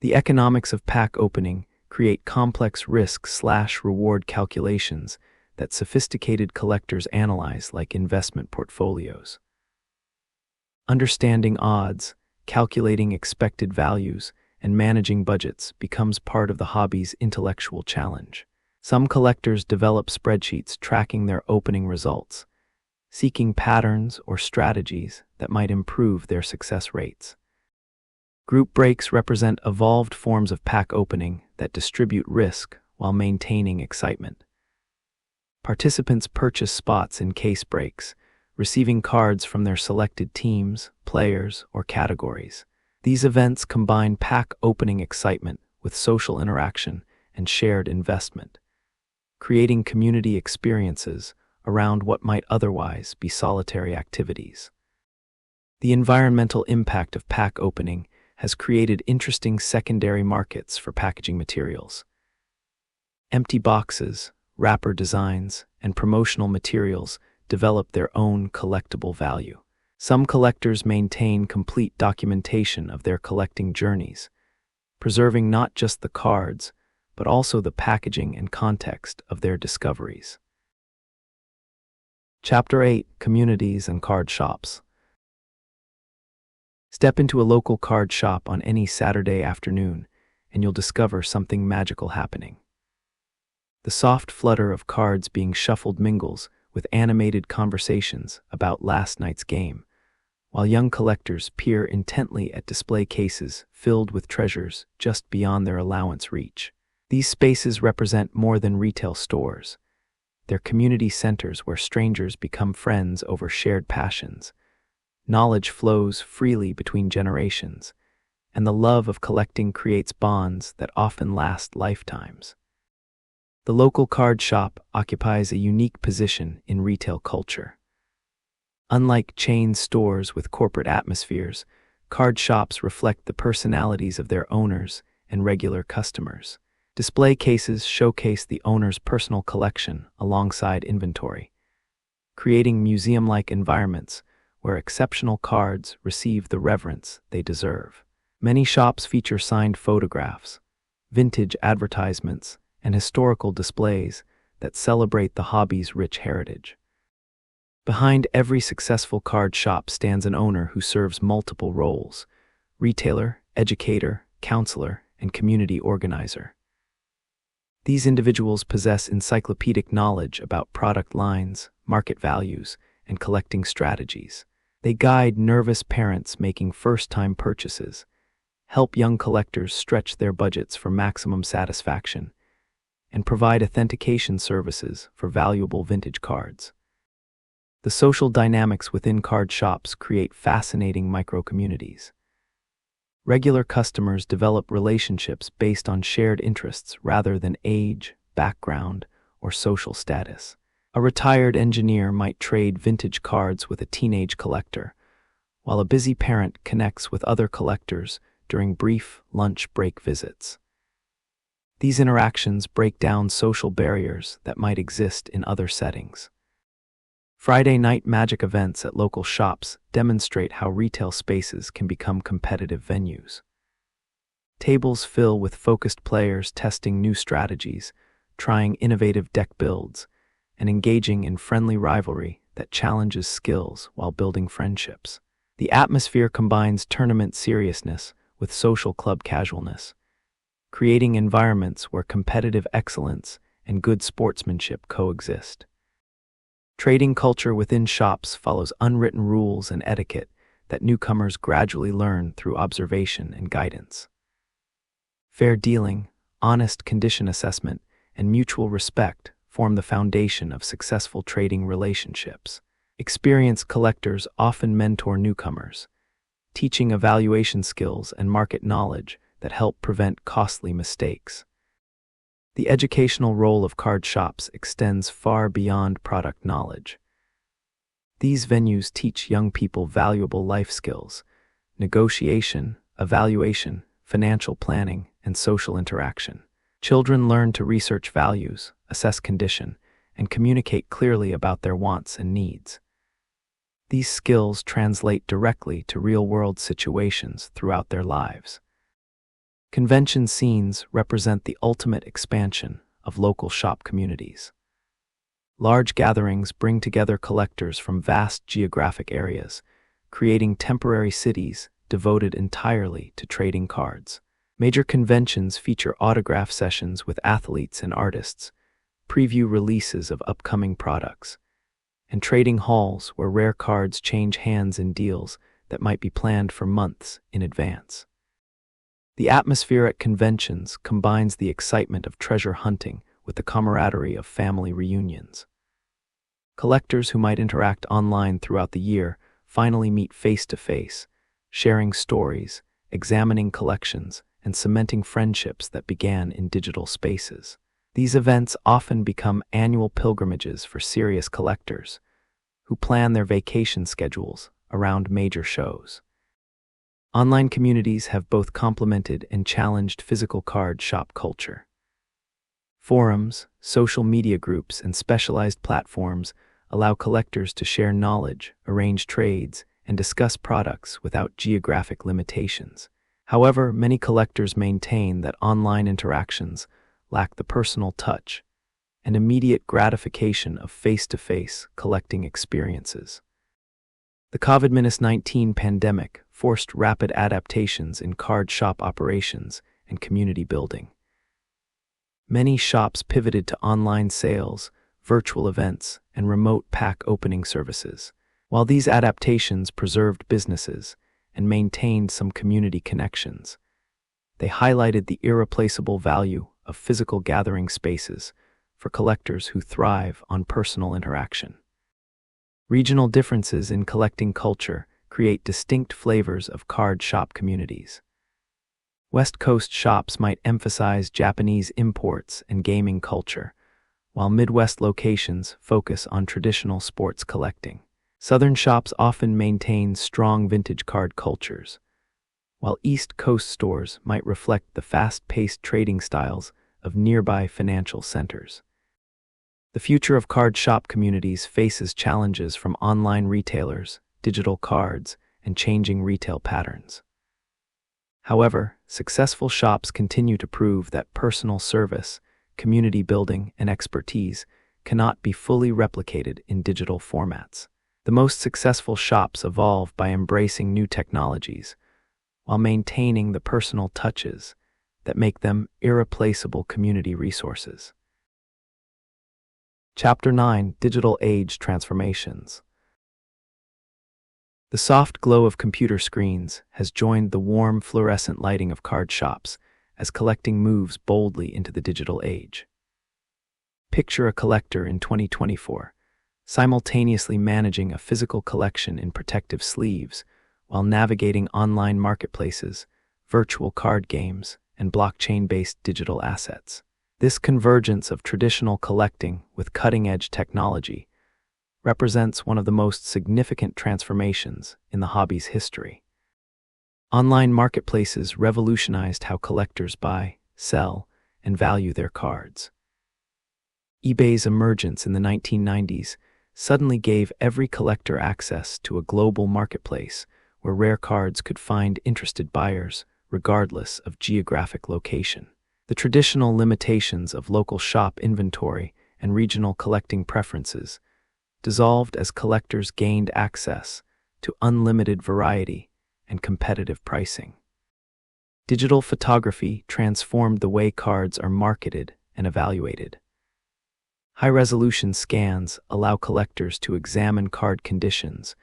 Speaker 1: The economics of pack opening create complex risk/reward calculations that sophisticated collectors analyze like investment portfolios. Understanding odds, calculating expected values, and managing budgets becomes part of the hobby's intellectual challenge. Some collectors develop spreadsheets tracking their opening results, seeking patterns or strategies that might improve their success rates. Group breaks represent evolved forms of pack opening that distribute risk while maintaining excitement. Participants purchase spots in case breaks, receiving cards from their selected teams, players, or categories. These events combine pack opening excitement with social interaction and shared investment, creating community experiences around what might otherwise be solitary activities. The environmental impact of pack opening has created interesting secondary markets for packaging materials. Empty boxes, wrapper designs, and promotional materials develop their own collectible value. Some collectors maintain complete documentation of their collecting journeys, preserving not just the cards, but also the packaging and context of their discoveries. Chapter 8: Communities and Card Shops. Step into a local card shop on any Saturday afternoon, and you'll discover something magical happening. The soft flutter of cards being shuffled mingles with animated conversations about last night's game, while young collectors peer intently at display cases filled with treasures just beyond their allowance reach. These spaces represent more than retail stores. They're community centers where strangers become friends over shared passions. Knowledge flows freely between generations, and the love of collecting creates bonds that often last lifetimes. The local card shop occupies a unique position in retail culture. Unlike chain stores with corporate atmospheres, card shops reflect the personalities of their owners and regular customers. Display cases showcase the owner's personal collection alongside inventory, creating museum-like environments where exceptional cards receive the reverence they deserve. Many shops feature signed photographs, vintage advertisements, and historical displays that celebrate the hobby's rich heritage. Behind every successful card shop stands an owner who serves multiple roles: retailer, educator, counselor, and community organizer. These individuals possess encyclopedic knowledge about product lines, market values, and collecting strategies. They guide nervous parents making first-time purchases, help young collectors stretch their budgets for maximum satisfaction, and provide authentication services for valuable vintage cards. The social dynamics within card shops create fascinating micro-communities. Regular customers develop relationships based on shared interests rather than age, background, or social status. A retired engineer might trade vintage cards with a teenage collector, while a busy parent connects with other collectors during brief lunch break visits. These interactions break down social barriers that might exist in other settings. Friday night magic events at local shops demonstrate how retail spaces can become competitive venues. Tables fill with focused players testing new strategies, trying innovative deck builds, and engaging in friendly rivalry that challenges skills while building friendships. The atmosphere combines tournament seriousness with social club casualness, creating environments where competitive excellence and good sportsmanship coexist. Trading culture within shops follows unwritten rules and etiquette that newcomers gradually learn through observation and guidance. Fair dealing, honest condition assessment, and mutual respect form the foundation of successful trading relationships. Experienced collectors often mentor newcomers, teaching evaluation skills and market knowledge that help prevent costly mistakes. The educational role of card shops extends far beyond product knowledge. These venues teach young people valuable life skills: negotiation, evaluation, financial planning, and social interaction. Children learn to research values, assess condition, and communicate clearly about their wants and needs. These skills translate directly to real-world situations throughout their lives. Convention scenes represent the ultimate expansion of local shop communities. Large gatherings bring together collectors from vast geographic areas, creating temporary cities devoted entirely to trading cards. Major conventions feature autograph sessions with athletes and artists, preview releases of upcoming products, and trading halls where rare cards change hands in deals that might be planned for months in advance. The atmosphere at conventions combines the excitement of treasure hunting with the camaraderie of family reunions. Collectors who might interact online throughout the year finally meet face-to-face, sharing stories, examining collections, and cementing friendships that began in digital spaces. These events often become annual pilgrimages for serious collectors who plan their vacation schedules around major shows. Online communities have both complemented and challenged physical card shop culture. Forums, social media groups, and specialized platforms allow collectors to share knowledge, arrange trades, and discuss products without geographic limitations. However, many collectors maintain that online interactions lack the personal touch and immediate gratification of face-to-face collecting experiences. The COVID-19 pandemic forced rapid adaptations in card shop operations and community building. Many shops pivoted to online sales, virtual events, and remote pack opening services. While these adaptations preserved businesses and maintained some community connections, they highlighted the irreplaceable value of physical gathering spaces for collectors who thrive on personal interaction. Regional differences in collecting culture create distinct flavors of card shop communities. West Coast shops might emphasize Japanese imports and gaming culture, while Midwest locations focus on traditional sports collecting. Southern shops often maintain strong vintage card cultures, while East Coast stores might reflect the fast-paced trading styles of nearby financial centers. The future of card shop communities faces challenges from online retailers, digital cards, and changing retail patterns. However, successful shops continue to prove that personal service, community building, and expertise cannot be fully replicated in digital formats. The most successful shops evolve by embracing new technologies, while maintaining the personal touches that make them irreplaceable community resources. Chapter 9: Digital Age Transformations. The soft glow of computer screens has joined the warm fluorescent lighting of card shops as collecting moves boldly into the digital age. Picture a collector in 2024, simultaneously managing a physical collection in protective sleeves while navigating online marketplaces, virtual card games, and blockchain-based digital assets. This convergence of traditional collecting with cutting-edge technology represents one of the most significant transformations in the hobby's history. Online marketplaces revolutionized how collectors buy, sell, and value their cards. eBay's emergence in the 1990s suddenly gave every collector access to a global marketplace where rare cards could find interested buyers regardless of geographic location. The traditional limitations of local shop inventory and regional collecting preferences dissolved as collectors gained access to unlimited variety and competitive pricing. Digital photography transformed the way cards are marketed and evaluated. High-resolution scans allow collectors to examine card conditions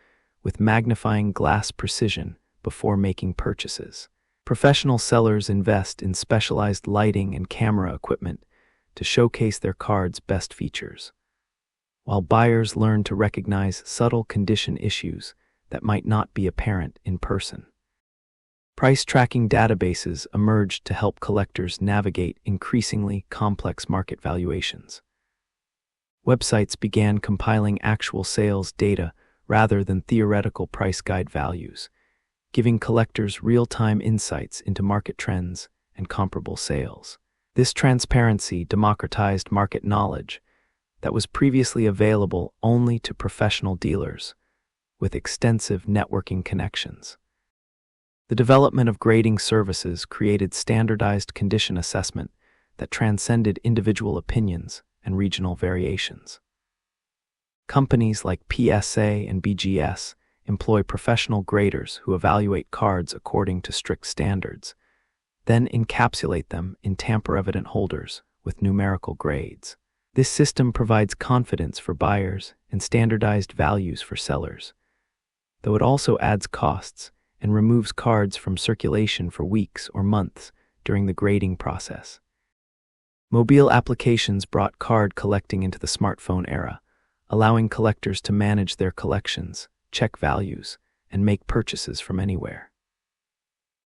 Speaker 1: with magnifying glass precision before making purchases. Professional sellers invest in specialized lighting and camera equipment to showcase their cards' best features, while buyers learn to recognize subtle condition issues that might not be apparent in person. Price tracking databases emerged to help collectors navigate increasingly complex market valuations. Websites began compiling actual sales data rather than theoretical price guide values, giving collectors real-time insights into market trends and comparable sales. This transparency democratized market knowledge that was previously available only to professional dealers with extensive networking connections. The development of grading services created standardized condition assessment that transcended individual opinions and regional variations. Companies like PSA and BGS employ professional graders who evaluate cards according to strict standards, then encapsulate them in tamper-evident holders with numerical grades. This system provides confidence for buyers and standardized values for sellers, though it also adds costs and removes cards from circulation for weeks or months during the grading process. Mobile applications brought card collecting into the smartphone era, allowing collectors to manage their collections, check values, and make purchases from anywhere.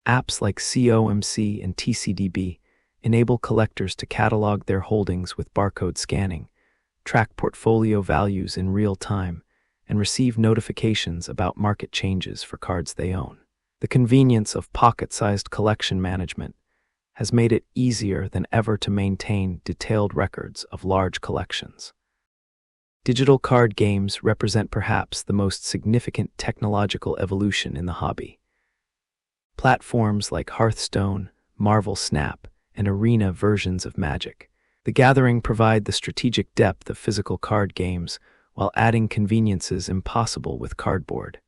Speaker 1: Apps like COMC and TCDB enable collectors to catalog their holdings with barcode scanning, track portfolio values in real time, and receive notifications about market changes for cards they own. The convenience of pocket-sized collection management has made it easier than ever to maintain detailed records of large collections. Digital card games represent perhaps the most significant technological evolution in the hobby. Platforms like Hearthstone, Marvel Snap, and Arena versions of Magic, the The Gathering provide the strategic depth of physical card games while adding conveniences impossible with cardboard.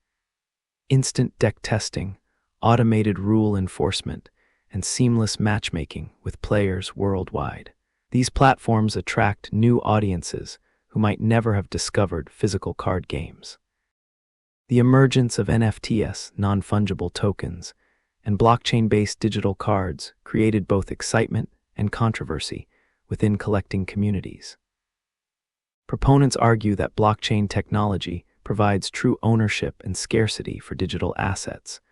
Speaker 1: Instant deck testing, automated rule enforcement, and seamless matchmaking with players worldwide. These platforms attract new audiences who might never have discovered physical card games. The emergence of NFTs, non-fungible tokens, and blockchain-based digital cards created both excitement and controversy within collecting communities. Proponents argue that blockchain technology provides true ownership and scarcity for digital assets,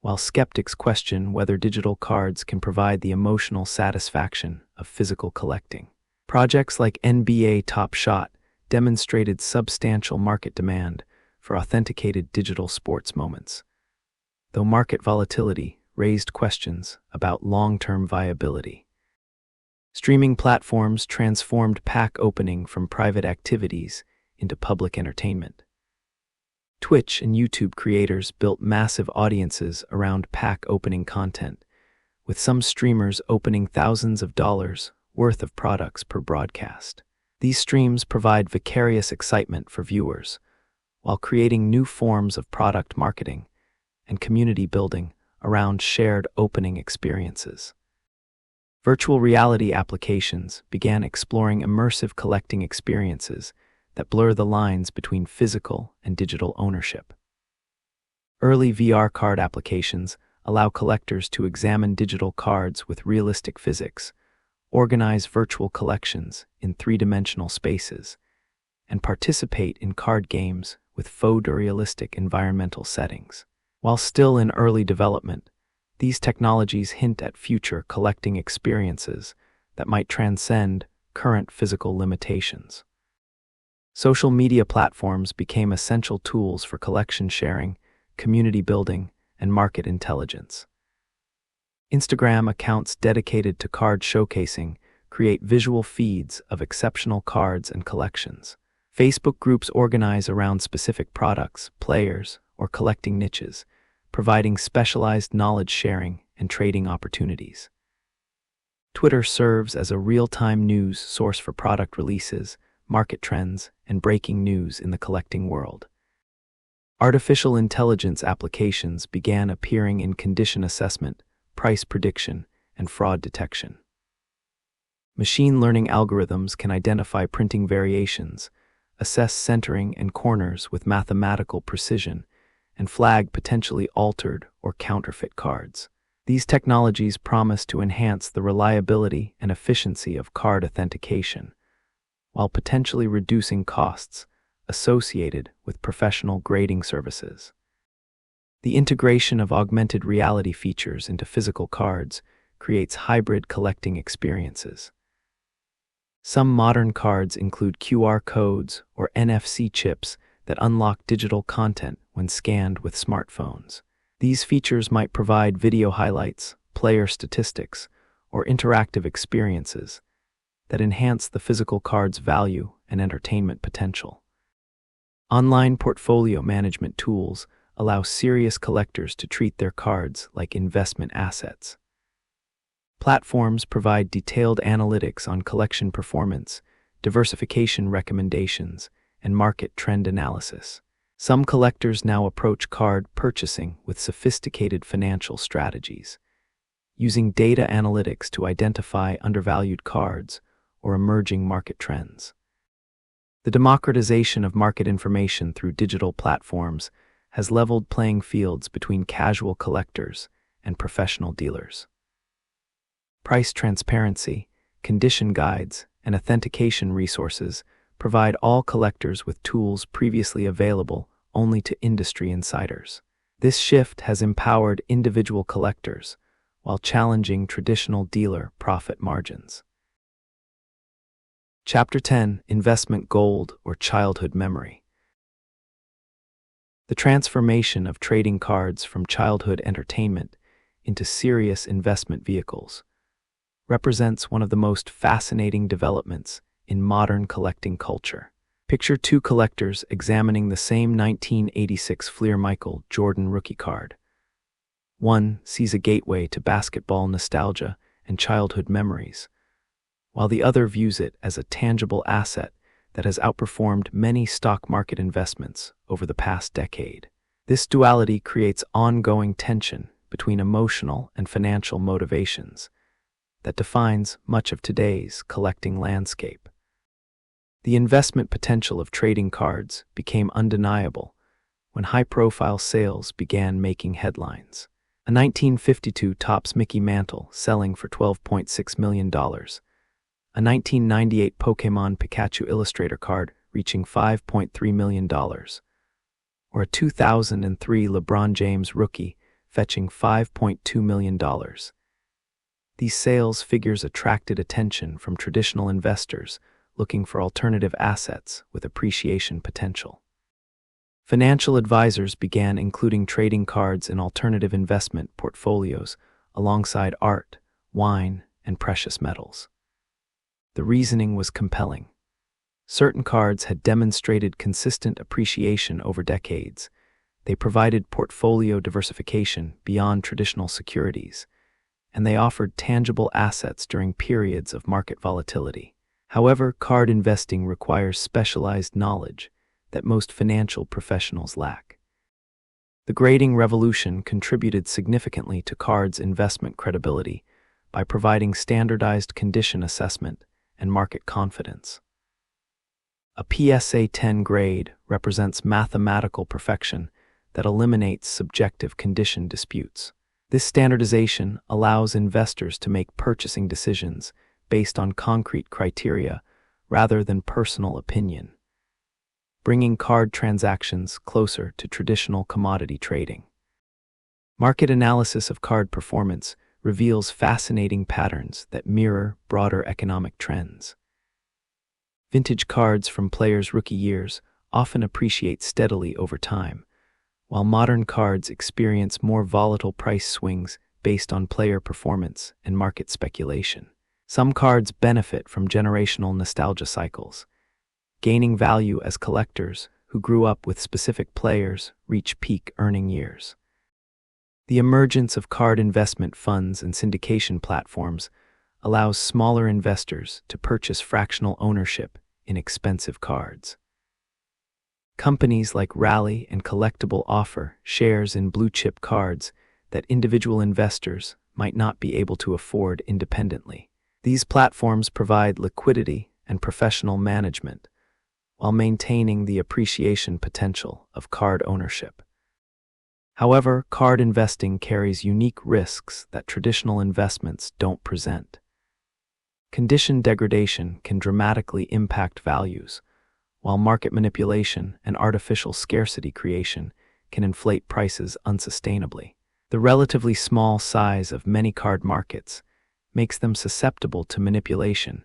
Speaker 1: while skeptics question whether digital cards can provide the emotional satisfaction of physical collecting. Projects like NBA Top Shot demonstrated substantial market demand for authenticated digital sports moments, though market volatility raised questions about long-term viability. Streaming platforms transformed pack opening from private activities into public entertainment. Twitch and YouTube creators built massive audiences around pack opening content, with some streamers opening thousands of dollars worth of products per broadcast. These streams provide vicarious excitement for viewers, while creating new forms of product marketing and community building around shared opening experiences. Virtual reality applications began exploring immersive collecting experiences that blur the lines between physical and digital ownership. Early VR card applications allow collectors to examine digital cards with realistic physics, organize virtual collections in three-dimensional spaces, and participate in card games with photorealistic environmental settings. While still in early development, these technologies hint at future collecting experiences that might transcend current physical limitations. Social media platforms became essential tools for collection sharing, community building, and market intelligence. Instagram accounts dedicated to card showcasing create visual feeds of exceptional cards and collections. Facebook groups organize around specific products, players, or collecting niches, providing specialized knowledge sharing and trading opportunities. Twitter serves as a real-time news source for product releases, market trends, and breaking news in the collecting world. Artificial intelligence applications began appearing in condition assessment, price prediction, and fraud detection. Machine learning algorithms can identify printing variations, assess centering and corners with mathematical precision, and flag potentially altered or counterfeit cards. These technologies promise to enhance the reliability and efficiency of card authentication, while potentially reducing costs associated with professional grading services. The integration of augmented reality features into physical cards creates hybrid collecting experiences. Some modern cards include QR codes or NFC chips that unlock digital content when scanned with smartphones. These features might provide video highlights, player statistics, or interactive experiences that enhance the physical card's value and entertainment potential. Online portfolio management tools allow serious collectors to treat their cards like investment assets. Platforms provide detailed analytics on collection performance, diversification recommendations, and market trend analysis. Some collectors now approach card purchasing with sophisticated financial strategies, using data analytics to identify undervalued cards or emerging market trends. The democratization of market information through digital platforms has leveled playing fields between casual collectors and professional dealers. Price transparency, condition guides, and authentication resources provide all collectors with tools previously available only to industry insiders. This shift has empowered individual collectors while challenging traditional dealer profit margins. Chapter 10: Investment Gold or Childhood Memory. The transformation of trading cards from childhood entertainment into serious investment vehicles represents one of the most fascinating developments in modern collecting culture. Picture two collectors examining the same 1986 Fleer Michael Jordan rookie card. One sees a gateway to basketball nostalgia and childhood memories, while the other views it as a tangible asset that has outperformed many stock market investments over the past decade. This duality creates ongoing tension between emotional and financial motivations that defines much of today's collecting landscape. The investment potential of trading cards became undeniable when high-profile sales began making headlines. A 1952 Topps Mickey Mantle selling for $12.6 million, a 1998 Pokémon Pikachu Illustrator card reaching $5.3 million, or a 2003 LeBron James rookie fetching $5.2 million. These sales figures attracted attention from traditional investors looking for alternative assets with appreciation potential. Financial advisors began including trading cards in alternative investment portfolios alongside art, wine, and precious metals. The reasoning was compelling. Certain cards had demonstrated consistent appreciation over decades. They provided portfolio diversification beyond traditional securities, and they offered tangible assets during periods of market volatility. However, card investing requires specialized knowledge that most financial professionals lack. The grading revolution contributed significantly to cards' investment credibility by providing standardized condition assessment and market confidence. A PSA 10 grade represents mathematical perfection that eliminates subjective condition disputes. This standardization allows investors to make purchasing decisions based on concrete criteria rather than personal opinion, bringing card transactions closer to traditional commodity trading. Market analysis of card performance reveals fascinating patterns that mirror broader economic trends. Vintage cards from players' rookie years often appreciate steadily over time, while modern cards experience more volatile price swings based on player performance and market speculation. Some cards benefit from generational nostalgia cycles, gaining value as collectors who grew up with specific players reach peak earning years. The emergence of card investment funds and syndication platforms allows smaller investors to purchase fractional ownership in expensive cards. Companies like Rally and Collectible offer shares in blue-chip cards that individual investors might not be able to afford independently. These platforms provide liquidity and professional management while maintaining the appreciation potential of card ownership. However, card investing carries unique risks that traditional investments don't present. Condition degradation can dramatically impact values, while market manipulation and artificial scarcity creation can inflate prices unsustainably. The relatively small size of many card markets makes them susceptible to manipulation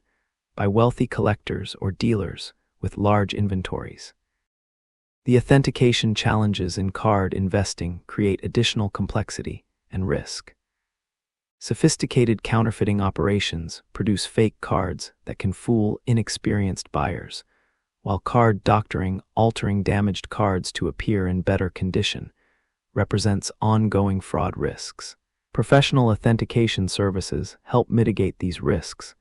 Speaker 1: by wealthy collectors or dealers with large inventories. The authentication challenges in card investing create additional complexity and risk. Sophisticated counterfeiting operations produce fake cards that can fool inexperienced buyers, while card doctoring, altering damaged cards to appear in better condition, represents ongoing fraud risks. Professional authentication services help mitigate these risks,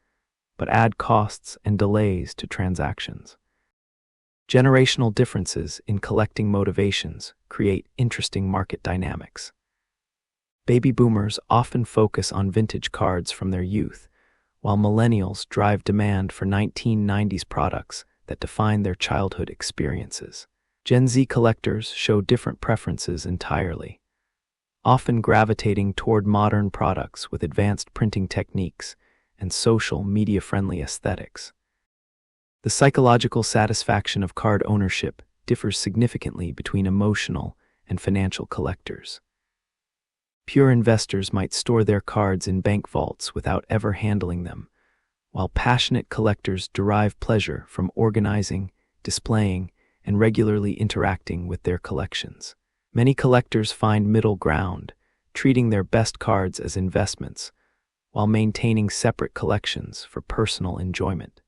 Speaker 1: but add costs and delays to transactions. Generational differences in collecting motivations create interesting market dynamics. Baby boomers often focus on vintage cards from their youth, while millennials drive demand for 1990s products that define their childhood experiences. Gen Z collectors show different preferences entirely, often gravitating toward modern products with advanced printing techniques and social media-friendly aesthetics. The psychological satisfaction of card ownership differs significantly between emotional and financial collectors. Pure investors might store their cards in bank vaults without ever handling them, while passionate collectors derive pleasure from organizing, displaying, and regularly interacting with their collections. Many collectors find middle ground, treating their best cards as investments, while maintaining separate collections for personal enjoyment.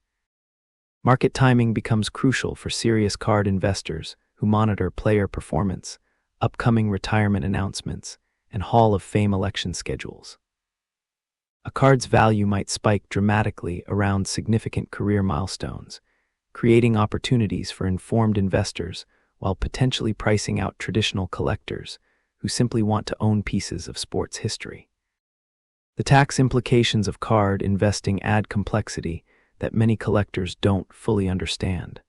Speaker 1: Market timing becomes crucial for serious card investors who monitor player performance, upcoming retirement announcements, and Hall of Fame election schedules. A card's value might spike dramatically around significant career milestones, creating opportunities for informed investors while potentially pricing out traditional collectors who simply want to own pieces of sports history. The tax implications of card investing add complexity that many collectors don't fully understand.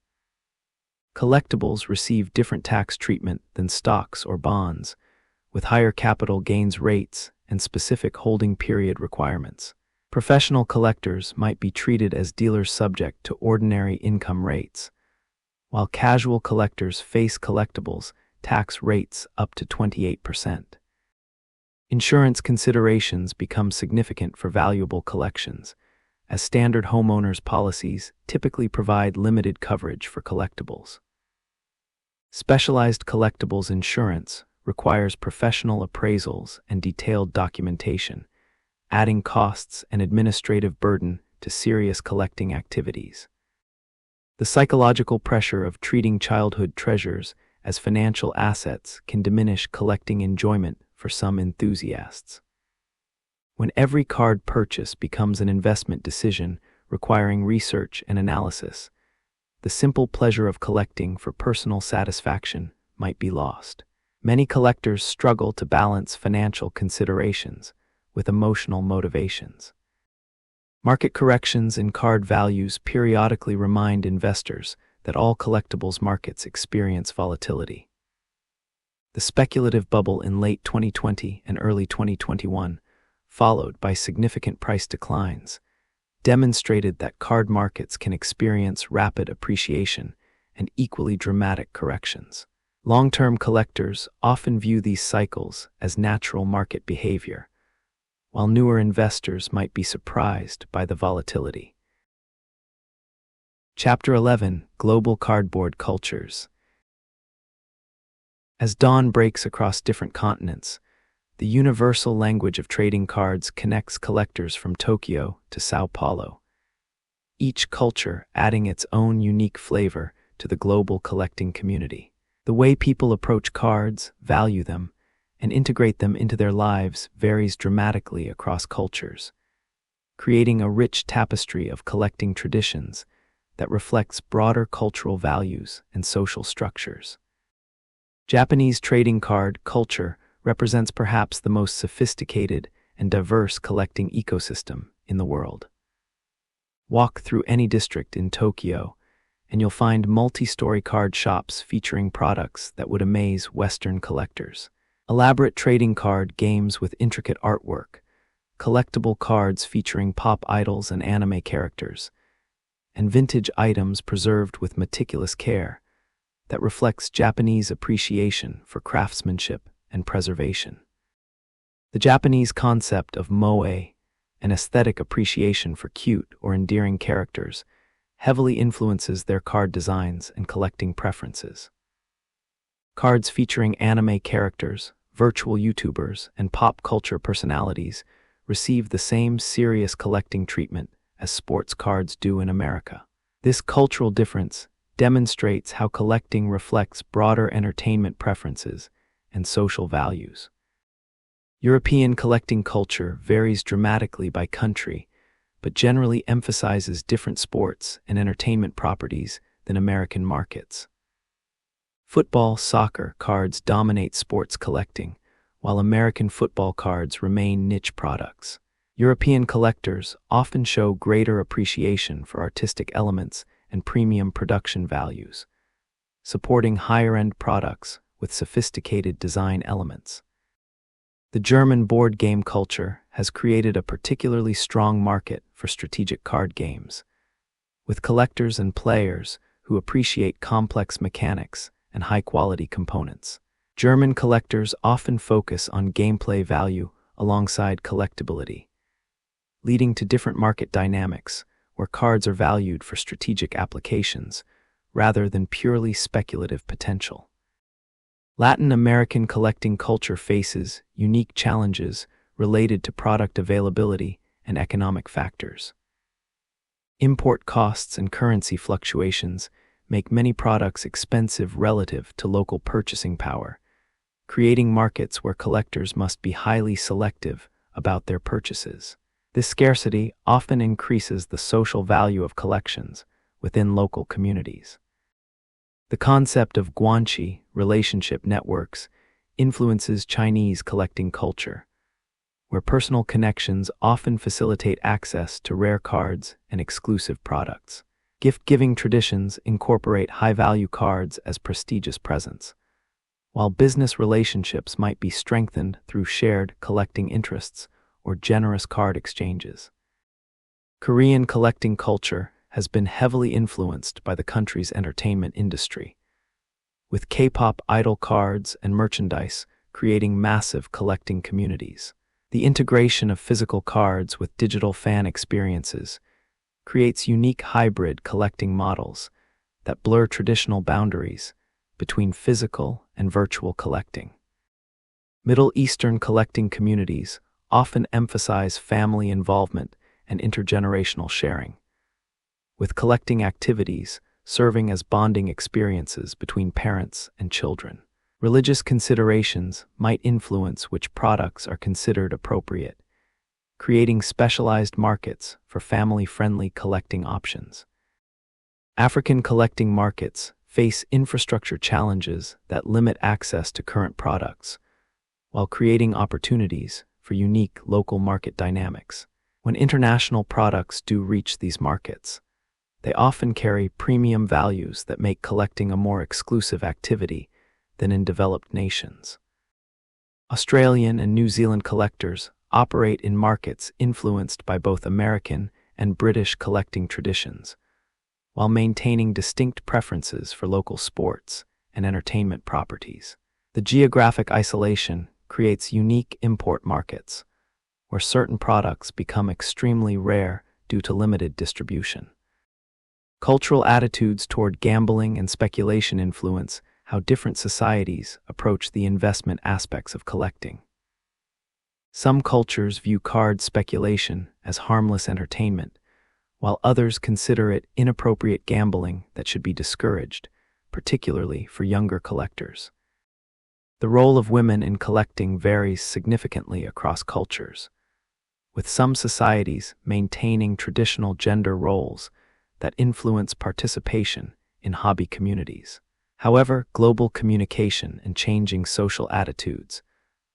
Speaker 1: Collectibles receive different tax treatment than stocks or bonds, with higher capital gains rates and specific holding period requirements. Professional collectors might be treated as dealers subject to ordinary income rates, while casual collectors face collectibles tax rates up to 28%. Insurance considerations become significant for valuable collections, as standard homeowners' policies typically provide limited coverage for collectibles. Specialized collectibles insurance requires professional appraisals and detailed documentation, adding costs and administrative burden to serious collecting activities. The psychological pressure of treating childhood treasures as financial assets can diminish collecting enjoyment for some enthusiasts. When every card purchase becomes an investment decision requiring research and analysis, the simple pleasure of collecting for personal satisfaction might be lost. Many collectors struggle to balance financial considerations with emotional motivations. Market corrections in card values periodically remind investors that all collectibles markets experience volatility. The speculative bubble in late 2020 and early 2021, followed by significant price declines, demonstrated that card markets can experience rapid appreciation and equally dramatic corrections. Long-term collectors often view these cycles as natural market behavior, while newer investors might be surprised by the volatility. Chapter 11: Global Cardboard Cultures. As dawn breaks across different continents, the universal language of trading cards connects collectors from Tokyo to Sao Paulo, each culture adding its own unique flavor to the global collecting community. The way people approach cards, value them, and integrate them into their lives varies dramatically across cultures, creating a rich tapestry of collecting traditions that reflects broader cultural values and social structures. Japanese trading card culture represents perhaps the most sophisticated and diverse collecting ecosystem in the world. Walk through any district in Tokyo, and you'll find multi-story card shops featuring products that would amaze Western collectors. Elaborate trading card games with intricate artwork, collectible cards featuring pop idols and anime characters, and vintage items preserved with meticulous care that reflects Japanese appreciation for craftsmanship and preservation. The Japanese concept of moe, an aesthetic appreciation for cute or endearing characters, heavily influences their card designs and collecting preferences. Cards featuring anime characters, virtual YouTubers, and pop culture personalities receive the same serious collecting treatment as sports cards do in America. This cultural difference demonstrates how collecting reflects broader entertainment preferences and social values. European collecting culture varies dramatically by country, but generally emphasizes different sports and entertainment properties than American markets. Football, soccer cards dominate sports collecting, while American football cards remain niche products. European collectors often show greater appreciation for artistic elements and premium production values, supporting higher-end products with sophisticated design elements. The German board game culture has created a particularly strong market for strategic card games, with collectors and players who appreciate complex mechanics and high-quality components. German collectors often focus on gameplay value alongside collectability, leading to different market dynamics where cards are valued for strategic applications rather than purely speculative potential. Latin American collecting culture faces unique challenges related to product availability and economic factors. Import costs and currency fluctuations make many products expensive relative to local purchasing power, creating markets where collectors must be highly selective about their purchases. This scarcity often increases the social value of collections within local communities. The concept of guanxi, relationship networks, influences Chinese collecting culture, where personal connections often facilitate access to rare cards and exclusive products. Gift-giving traditions incorporate high-value cards as prestigious presents, while business relationships might be strengthened through shared collecting interests or generous card exchanges. Korean collecting culture has been heavily influenced by the country's entertainment industry, with K-pop idol cards and merchandise creating massive collecting communities. The integration of physical cards with digital fan experiences creates unique hybrid collecting models that blur traditional boundaries between physical and virtual collecting. Middle Eastern collecting communities often emphasize family involvement and intergenerational sharing, with collecting activities serving as bonding experiences between parents and children. Religious considerations might influence which products are considered appropriate, creating specialized markets for family-friendly collecting options. African collecting markets face infrastructure challenges that limit access to current products, while creating opportunities for unique local market dynamics. When international products do reach these markets, they often carry premium values that make collecting a more exclusive activity than in developed nations. Australian and New Zealand collectors operate in markets influenced by both American and British collecting traditions, while maintaining distinct preferences for local sports and entertainment properties. The geographic isolation creates unique import markets, where certain products become extremely rare due to limited distribution. Cultural attitudes toward gambling and speculation influence how different societies approach the investment aspects of collecting. Some cultures view card speculation as harmless entertainment, while others consider it inappropriate gambling that should be discouraged, particularly for younger collectors. The role of women in collecting varies significantly across cultures, with some societies maintaining traditional gender roles that influence participation in hobby communities. However, global communication and changing social attitudes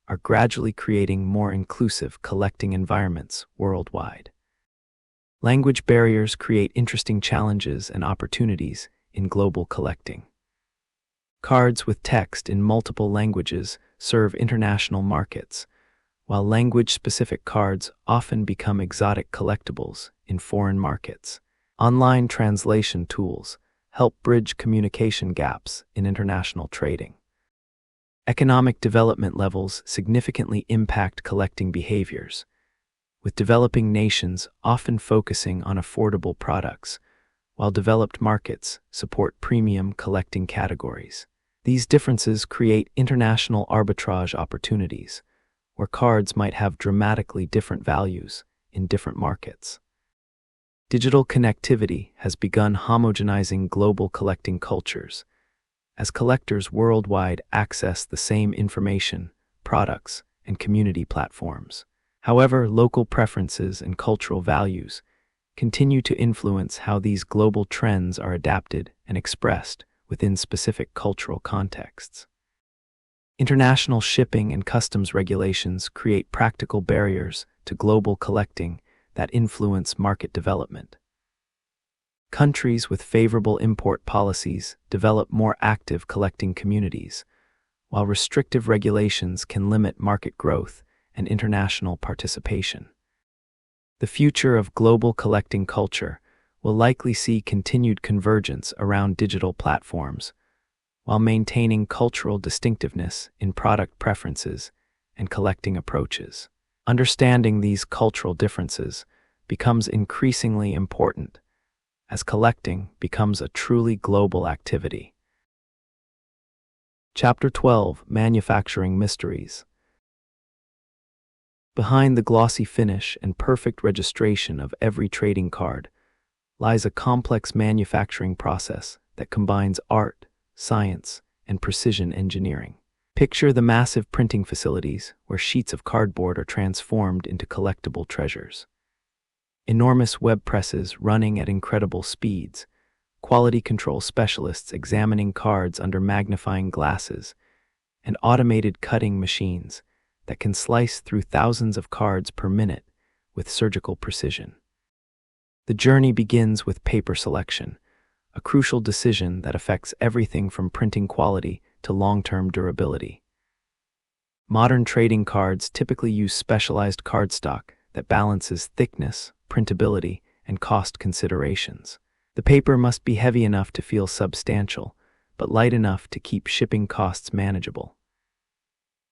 Speaker 1: are gradually creating more inclusive collecting environments worldwide. Language barriers create interesting challenges and opportunities in global collecting. Cards with text in multiple languages serve international markets, while language-specific cards often become exotic collectibles in foreign markets. Online translation tools help bridge communication gaps in international trading. Economic development levels significantly impact collecting behaviors, with developing nations often focusing on affordable products, while developed markets support premium collecting categories. These differences create international arbitrage opportunities, where cards might have dramatically different values in different markets. Digital connectivity has begun homogenizing global collecting cultures, as collectors worldwide access the same information, products, and community platforms. However, local preferences and cultural values continue to influence how these global trends are adapted and expressed within specific cultural contexts. International shipping and customs regulations create practical barriers to global collecting that influence market development. Countries with favorable import policies develop more active collecting communities, while restrictive regulations can limit market growth and international participation. The future of global collecting culture will likely see continued convergence around digital platforms, while maintaining cultural distinctiveness in product preferences and collecting approaches. Understanding these cultural differences becomes increasingly important as collecting becomes a truly global activity. Chapter 12: Manufacturing Mysteries. Behind the glossy finish and perfect registration of every trading card lies a complex manufacturing process that combines art, science, and precision engineering. Picture the massive printing facilities where sheets of cardboard are transformed into collectible treasures. Enormous web presses running at incredible speeds, quality control specialists examining cards under magnifying glasses, and automated cutting machines that can slice through thousands of cards per minute with surgical precision. The journey begins with paper selection, a crucial decision that affects everything from printing quality to long-term durability. Modern trading cards typically use specialized cardstock that balances thickness, printability, and cost considerations. The paper must be heavy enough to feel substantial, but light enough to keep shipping costs manageable.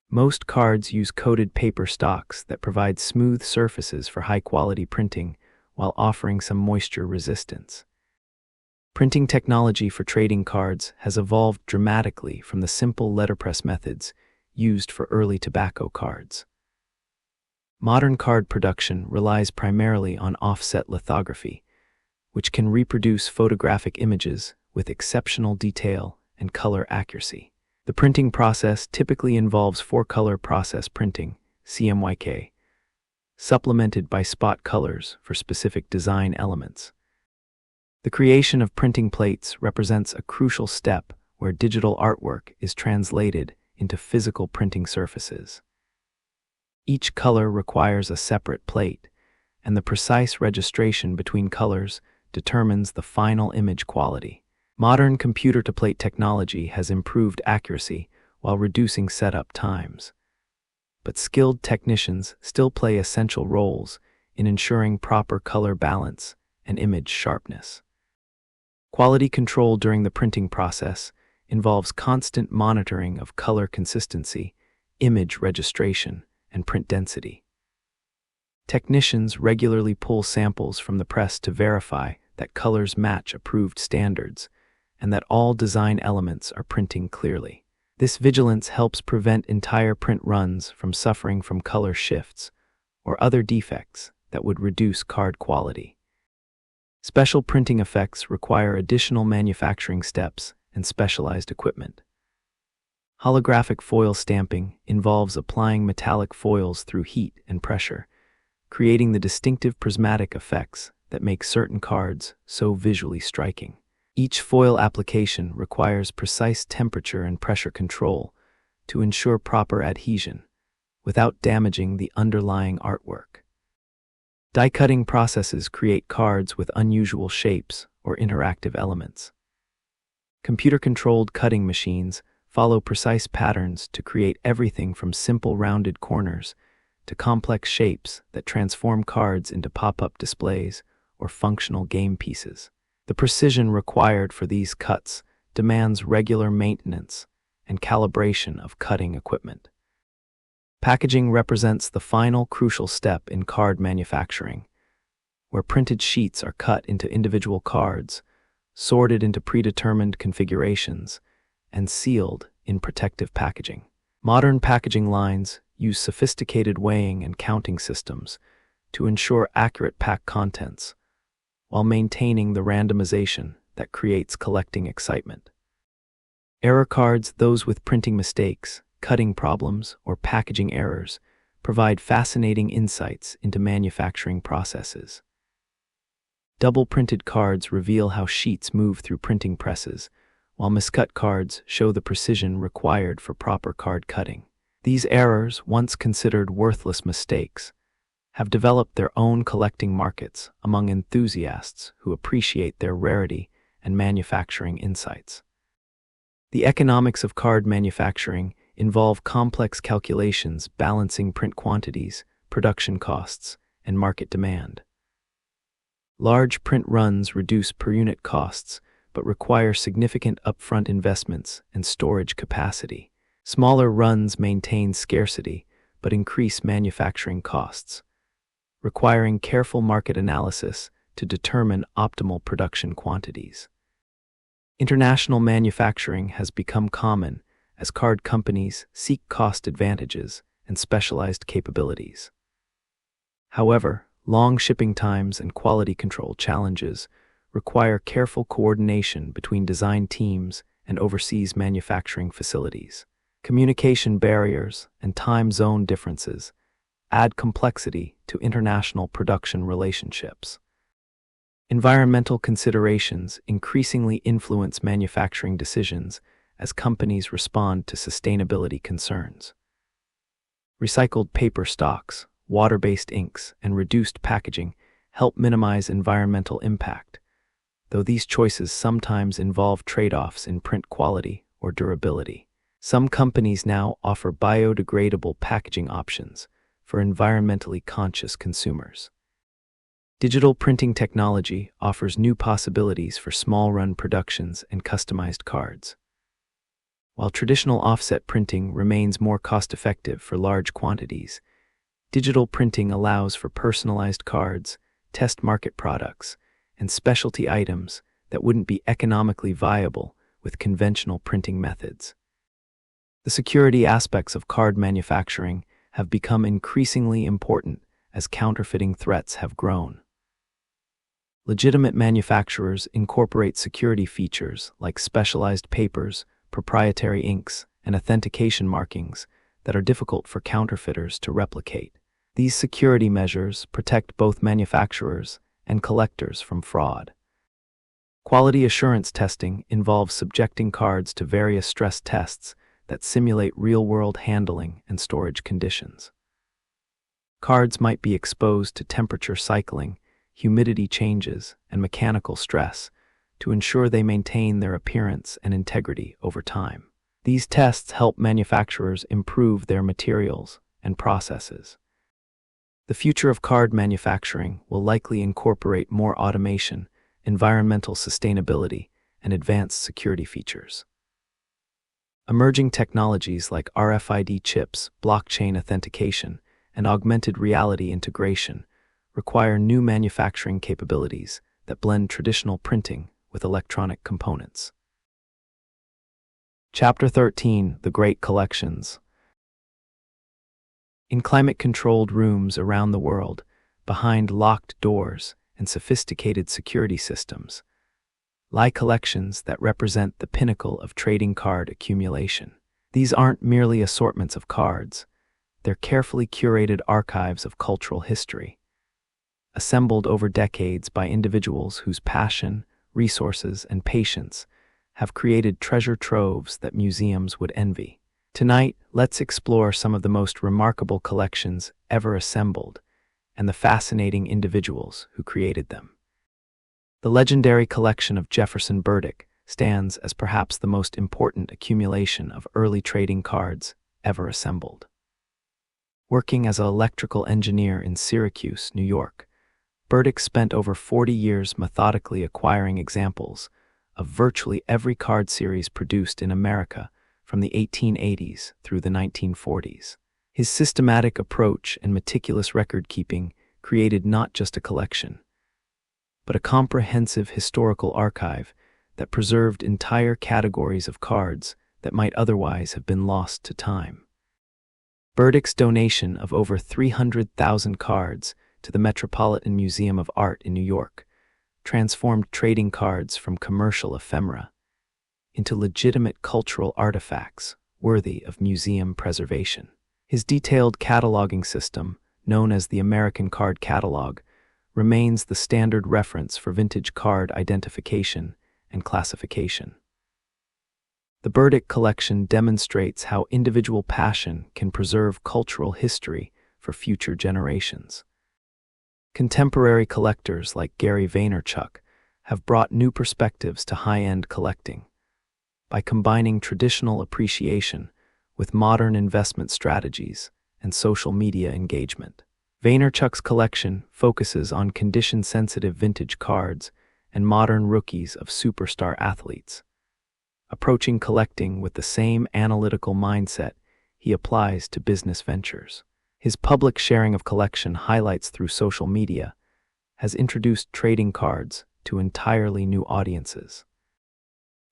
Speaker 1: Most cards use coated paper stocks that provide smooth surfaces for high-quality printing while offering some moisture resistance. Printing technology for trading cards has evolved dramatically from the simple letterpress methods used for early tobacco cards. Modern card production relies primarily on offset lithography, which can reproduce photographic images with exceptional detail and color accuracy. The printing process typically involves four-color process printing, CMYK, supplemented by spot colors for specific design elements. The creation of printing plates represents a crucial step where digital artwork is translated into physical printing surfaces. Each color requires a separate plate, and the precise registration between colors determines the final image quality. Modern computer-to-plate technology has improved accuracy while reducing setup times. But skilled technicians still play essential roles in ensuring proper color balance and image sharpness. Quality control during the printing process involves constant monitoring of color consistency, image registration, and print density. Technicians regularly pull samples from the press to verify that colors match approved standards and that all design elements are printing clearly. This vigilance helps prevent entire print runs from suffering from color shifts or other defects that would reduce card quality. Special printing effects require additional manufacturing steps and specialized equipment. Holographic foil stamping involves applying metallic foils through heat and pressure, creating the distinctive prismatic effects that make certain cards so visually striking. Each foil application requires precise temperature and pressure control to ensure proper adhesion, without damaging the underlying artwork. Die-cutting processes create cards with unusual shapes or interactive elements. Computer-controlled cutting machines follow precise patterns to create everything from simple rounded corners to complex shapes that transform cards into pop-up displays or functional game pieces. The precision required for these cuts demands regular maintenance and calibration of cutting equipment. Packaging represents the final crucial step in card manufacturing, where printed sheets are cut into individual cards, sorted into predetermined configurations, and sealed in protective packaging. Modern packaging lines use sophisticated weighing and counting systems to ensure accurate pack contents, while maintaining the randomization that creates collecting excitement. Error cards, those with printing mistakes, cutting problems, or packaging errors, provide fascinating insights into manufacturing processes. Double-printed cards reveal how sheets move through printing presses, while miscut cards show the precision required for proper card cutting. These errors, once considered worthless mistakes, have developed their own collecting markets among enthusiasts who appreciate their rarity and manufacturing insights. The economics of card manufacturing involve complex calculations balancing print quantities, production costs, and market demand. Large print runs reduce per-unit costs, but require significant upfront investments and storage capacity. Smaller runs maintain scarcity, but increase manufacturing costs, requiring careful market analysis to determine optimal production quantities. International manufacturing has become common as card companies seek cost advantages and specialized capabilities. However, long shipping times and quality control challenges require careful coordination between design teams and overseas manufacturing facilities. Communication barriers and time zone differences add complexity to international production relationships. Environmental considerations increasingly influence manufacturing decisions as companies respond to sustainability concerns. Recycled paper stocks, water-based inks, and reduced packaging help minimize environmental impact, though these choices sometimes involve trade-offs in print quality or durability. Some companies now offer biodegradable packaging options for environmentally conscious consumers. Digital printing technology offers new possibilities for small-run productions and customized cards. While traditional offset printing remains more cost-effective for large quantities, digital printing allows for personalized cards, test market products, and specialty items that wouldn't be economically viable with conventional printing methods. The security aspects of card manufacturing have become increasingly important as counterfeiting threats have grown. Legitimate manufacturers incorporate security features like specialized papers, proprietary inks, and authentication markings that are difficult for counterfeiters to replicate. These security measures protect both manufacturers and collectors from fraud. Quality assurance testing involves subjecting cards to various stress tests that simulate real-world handling and storage conditions. Cards might be exposed to temperature cycling, humidity changes, and mechanical stress to ensure they maintain their appearance and integrity over time. These tests help manufacturers improve their materials and processes. The future of card manufacturing will likely incorporate more automation, environmental sustainability, and advanced security features. Emerging technologies like RFID chips, blockchain authentication, and augmented reality integration require new manufacturing capabilities that blend traditional printing with electronic components. Chapter 13: The Great Collections. In climate-controlled rooms around the world, behind locked doors and sophisticated security systems, lie collections that represent the pinnacle of trading card accumulation. These aren't merely assortments of cards, they're carefully curated archives of cultural history, assembled over decades by individuals whose passion, resources, and patience have created treasure troves that museums would envy. Tonight, let's explore some of the most remarkable collections ever assembled and the fascinating individuals who created them. The legendary collection of Jefferson Burdick stands as perhaps the most important accumulation of early trading cards ever assembled. Working as an electrical engineer in Syracuse, New York, Burdick spent over 40 years methodically acquiring examples of virtually every card series produced in America from the 1880s through the 1940s. His systematic approach and meticulous record-keeping created not just a collection, but a comprehensive historical archive that preserved entire categories of cards that might otherwise have been lost to time. Burdick's donation of over 300,000 cards to the Metropolitan Museum of Art in New York transformed trading cards from commercial ephemera into legitimate cultural artifacts worthy of museum preservation. His detailed cataloging system, known as the American Card Catalog, remains the standard reference for vintage card identification and classification. The Burdick collection demonstrates how individual passion can preserve cultural history for future generations. Contemporary collectors like Gary Vaynerchuk have brought new perspectives to high-end collecting by combining traditional appreciation with modern investment strategies and social media engagement. Vaynerchuk's collection focuses on condition-sensitive vintage cards and modern rookies of superstar athletes, approaching collecting with the same analytical mindset he applies to business ventures. His public sharing of collection highlights through social media has introduced trading cards to entirely new audiences.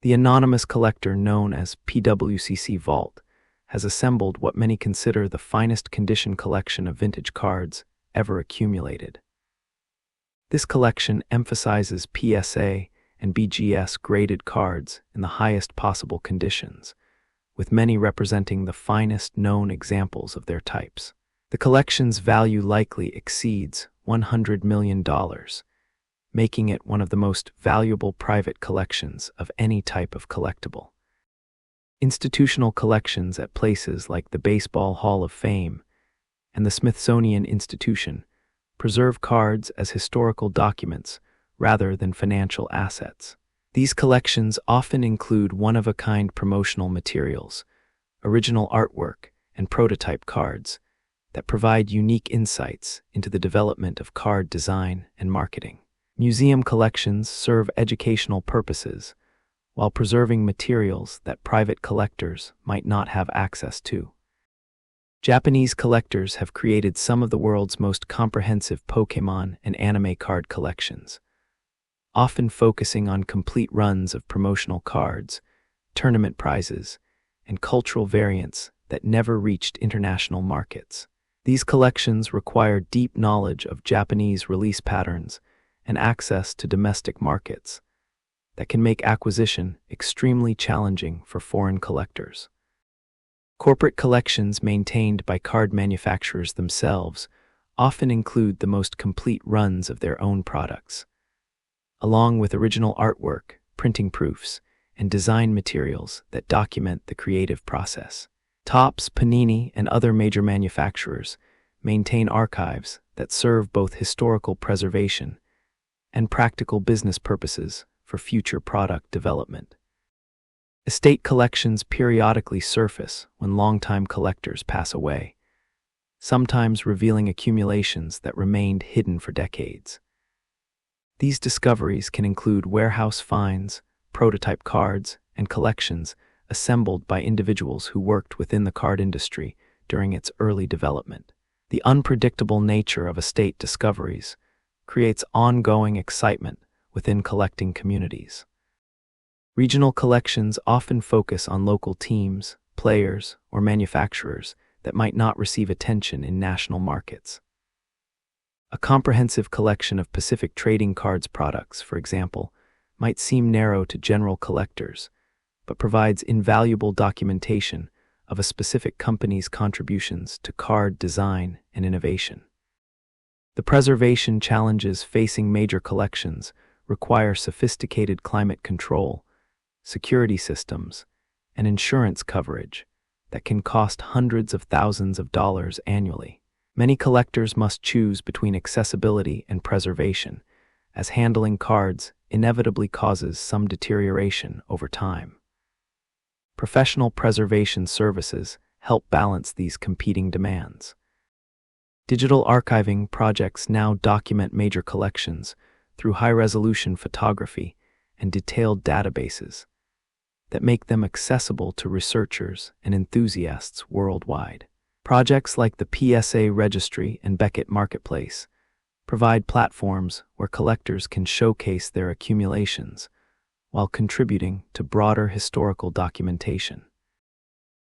Speaker 1: The anonymous collector known as PWCC Vault has assembled what many consider the finest condition collection of vintage cards ever accumulated. This collection emphasizes PSA and BGS graded cards in the highest possible conditions, with many representing the finest known examples of their types. The collection's value likely exceeds $100 million, making it one of the most valuable private collections of any type of collectible. Institutional collections at places like the Baseball Hall of Fame and the Smithsonian Institution preserve cards as historical documents rather than financial assets. These collections often include one-of-a-kind promotional materials, original artwork, and prototype cards that provide unique insights into the development of card design and marketing. Museum collections serve educational purposes while preserving materials that private collectors might not have access to. Japanese collectors have created some of the world's most comprehensive Pokémon and anime card collections, often focusing on complete runs of promotional cards, tournament prizes, and cultural variants that never reached international markets. These collections require deep knowledge of Japanese release patterns and access to domestic markets that can make acquisition extremely challenging for foreign collectors. Corporate collections maintained by card manufacturers themselves often include the most complete runs of their own products, along with original artwork, printing proofs, and design materials that document the creative process. Topps, Panini, and other major manufacturers maintain archives that serve both historical preservation and practical business purposes for future product development. Estate collections periodically surface when longtime collectors pass away, sometimes revealing accumulations that remained hidden for decades. These discoveries can include warehouse finds, prototype cards, and collections assembled by individuals who worked within the card industry during its early development. The unpredictable nature of estate discoveries creates ongoing excitement within collecting communities. Regional collections often focus on local teams, players, or manufacturers that might not receive attention in national markets. A comprehensive collection of Pacific Trading Cards products, for example, might seem narrow to general collectors, but provides invaluable documentation of a specific company's contributions to card design and innovation. The preservation challenges facing major collections require sophisticated climate control, security systems, and insurance coverage that can cost hundreds of thousands of dollars annually. Many collectors must choose between accessibility and preservation, as handling cards inevitably causes some deterioration over time. Professional preservation services help balance these competing demands. Digital archiving projects now document major collections through high-resolution photography and detailed databases that make them accessible to researchers and enthusiasts worldwide. Projects like the PSA Registry and Beckett Marketplace provide platforms where collectors can showcase their accumulations while contributing to broader historical documentation.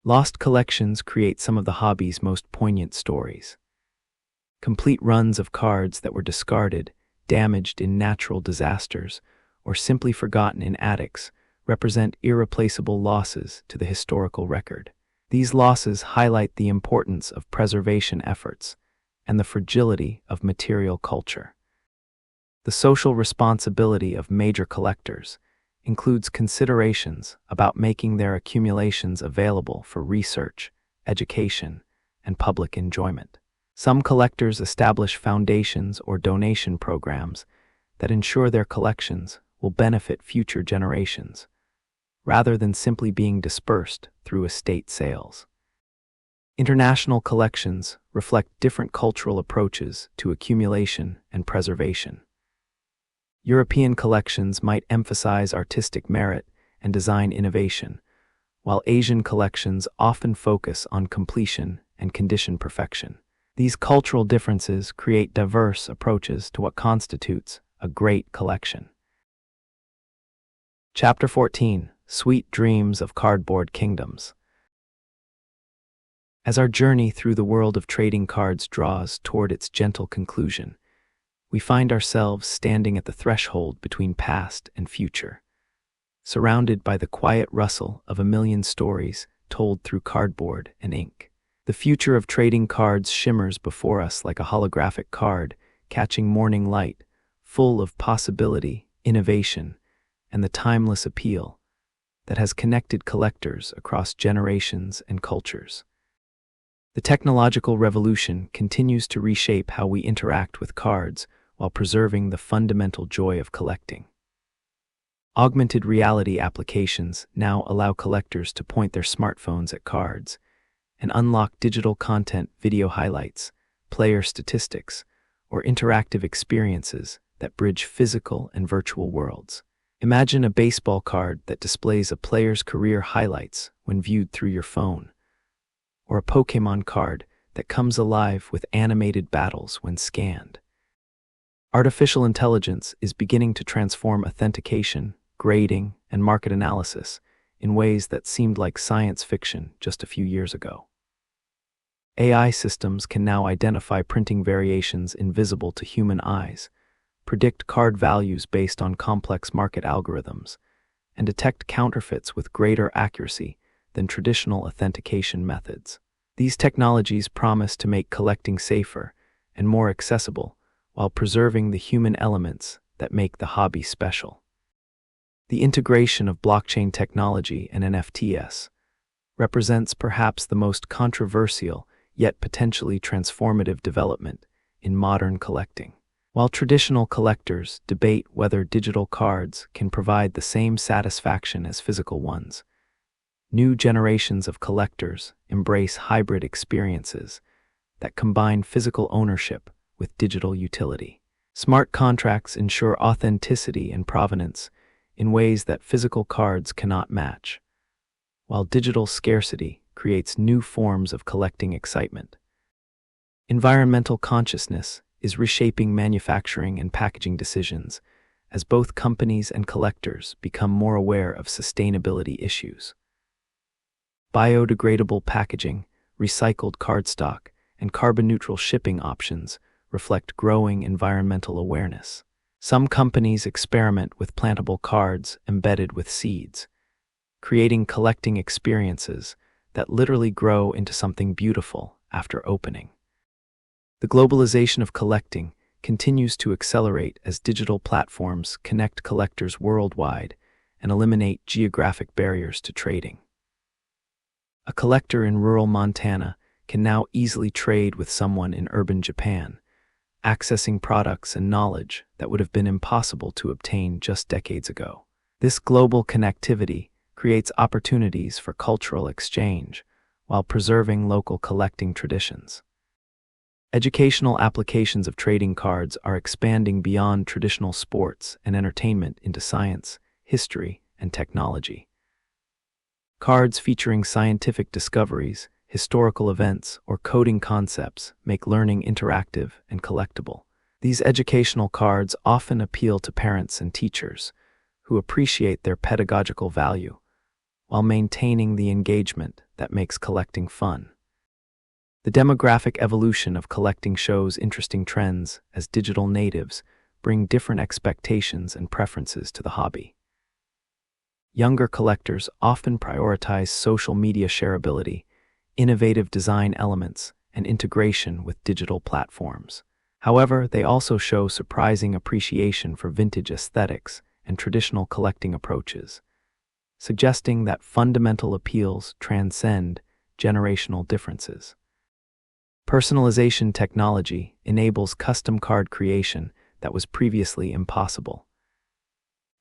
Speaker 1: Lost collections create some of the hobby's most poignant stories. Complete runs of cards that were discarded, damaged in natural disasters, or simply forgotten in attics represent irreplaceable losses to the historical record. These losses highlight the importance of preservation efforts and the fragility of material culture. The social responsibility of major collectors includes considerations about making their accumulations available for research, education, and public enjoyment. Some collectors establish foundations or donation programs that ensure their collections will benefit future generations, rather than simply being dispersed through estate sales. International collections reflect different cultural approaches to accumulation and preservation. European collections might emphasize artistic merit and design innovation, while Asian collections often focus on completion and condition perfection. These cultural differences create diverse approaches to what constitutes a great collection. Chapter 14: Sweet Dreams of Cardboard Kingdoms. As our journey through the world of trading cards draws toward its gentle conclusion, we find ourselves standing at the threshold between past and future, surrounded by the quiet rustle of a million stories told through cardboard and ink. The future of trading cards shimmers before us like a holographic card, catching morning light, full of possibility, innovation, and the timeless appeal that has connected collectors across generations and cultures. The technological revolution continues to reshape how we interact with cards while preserving the fundamental joy of collecting. Augmented reality applications now allow collectors to point their smartphones at cards and unlock digital content, video highlights, player statistics, or interactive experiences that bridge physical and virtual worlds. Imagine a baseball card that displays a player's career highlights when viewed through your phone, or a Pokémon card that comes alive with animated battles when scanned. Artificial intelligence is beginning to transform authentication, grading, and market analysis in ways that seemed like science fiction just a few years ago. AI systems can now identify printing variations invisible to human eyes, predict card values based on complex market algorithms, and detect counterfeits with greater accuracy than traditional authentication methods. These technologies promise to make collecting safer and more accessible while preserving the human elements that make the hobby special. The integration of blockchain technology and NFTs represents perhaps the most controversial yet potentially transformative development in modern collecting. While traditional collectors debate whether digital cards can provide the same satisfaction as physical ones, new generations of collectors embrace hybrid experiences that combine physical ownership with digital utility. Smart contracts ensure authenticity and provenance in ways that physical cards cannot match, while digital scarcity creates new forms of collecting excitement. Environmental consciousness is reshaping manufacturing and packaging decisions as both companies and collectors become more aware of sustainability issues. Biodegradable packaging, recycled cardstock, and carbon-neutral shipping options reflect growing environmental awareness. Some companies experiment with plantable cards embedded with seeds, creating collecting experiences that literally grow into something beautiful after opening. The globalization of collecting continues to accelerate as digital platforms connect collectors worldwide and eliminate geographic barriers to trading. A collector in rural Montana can now easily trade with someone in urban Japan, accessing products and knowledge that would have been impossible to obtain just decades ago. This global connectivity creates opportunities for cultural exchange while preserving local collecting traditions. Educational applications of trading cards are expanding beyond traditional sports and entertainment into science, history, and technology. Cards featuring scientific discoveries, historical events, or coding concepts make learning interactive and collectible. These educational cards often appeal to parents and teachers who appreciate their pedagogical value while maintaining the engagement that makes collecting fun. The demographic evolution of collecting shows interesting trends as digital natives bring different expectations and preferences to the hobby. Younger collectors often prioritize social media shareability, innovative design elements, and integration with digital platforms. However, they also show surprising appreciation for vintage aesthetics and traditional collecting approaches, suggesting that fundamental appeals transcend generational differences. Personalization technology enables custom card creation that was previously impossible.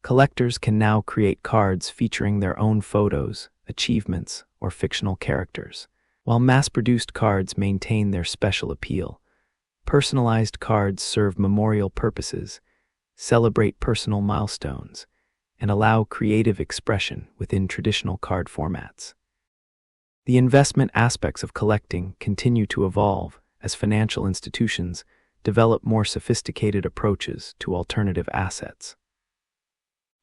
Speaker 1: Collectors can now create cards featuring their own photos, achievements, or fictional characters. While mass-produced cards maintain their special appeal, personalized cards serve memorial purposes, celebrate personal milestones, and allow creative expression within traditional card formats. The investment aspects of collecting continue to evolve as financial institutions develop more sophisticated approaches to alternative assets.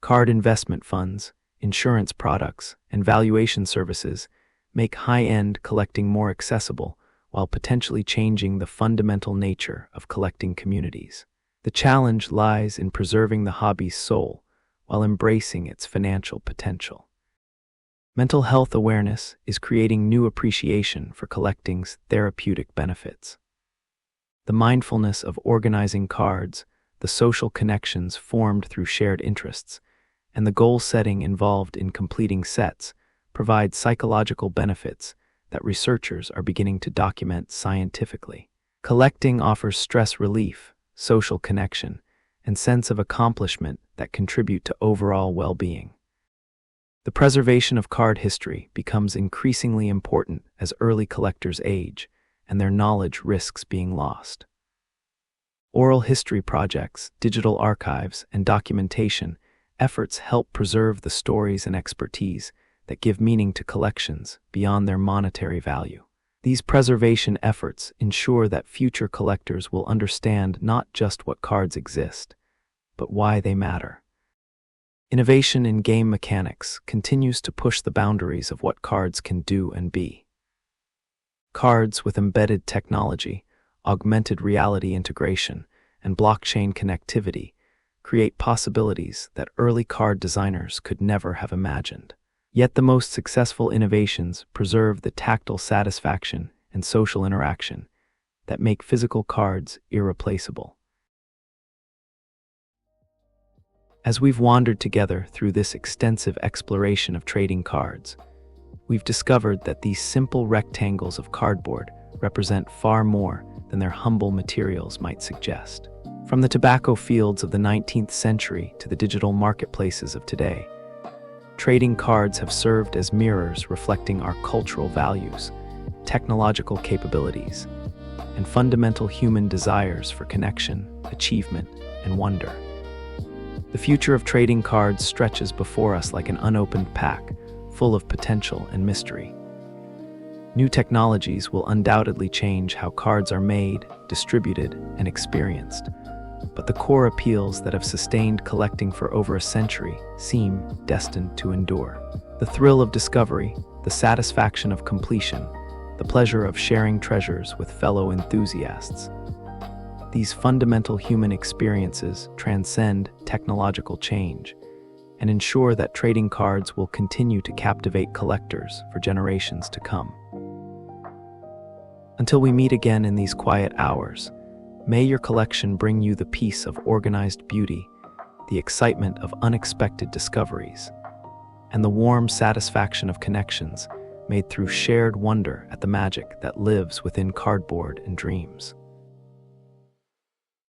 Speaker 1: Card investment funds, insurance products, and valuation services make high-end collecting more accessible while potentially changing the fundamental nature of collecting communities. The challenge lies in preserving the hobby's soul while embracing its financial potential. Mental health awareness is creating new appreciation for collecting's therapeutic benefits. The mindfulness of organizing cards, the social connections formed through shared interests, and the goal setting involved in completing sets provide psychological benefits that researchers are beginning to document scientifically. Collecting offers stress relief, social connection, and sense of accomplishment that contribute to overall well-being. The preservation of card history becomes increasingly important as early collectors age and their knowledge risks being lost. Oral history projects, digital archives, and documentation efforts help preserve the stories and expertise that give meaning to collections beyond their monetary value. These preservation efforts ensure that future collectors will understand not just what cards exist, but why they matter. Innovation in game mechanics continues to push the boundaries of what cards can do and be. Cards with embedded technology, augmented reality integration, and blockchain connectivity create possibilities that early card designers could never have imagined. Yet the most successful innovations preserve the tactile satisfaction and social interaction that make physical cards irreplaceable. As we've wandered together through this extensive exploration of trading cards, we've discovered that these simple rectangles of cardboard represent far more than their humble materials might suggest. From the tobacco fields of the 19th century to the digital marketplaces of today, trading cards have served as mirrors reflecting our cultural values, technological capabilities, and fundamental human desires for connection, achievement, and wonder. The future of trading cards stretches before us like an unopened pack, full of potential and mystery. New technologies will undoubtedly change how cards are made, distributed, and experienced, but the core appeals that have sustained collecting for over a century seem destined to endure. The thrill of discovery, the satisfaction of completion, the pleasure of sharing treasures with fellow enthusiasts. These fundamental human experiences transcend technological change and ensure that trading cards will continue to captivate collectors for generations to come. Until we meet again in these quiet hours, may your collection bring you the peace of organized beauty, the excitement of unexpected discoveries, and the warm satisfaction of connections made through shared wonder at the magic that lives within cardboard and dreams.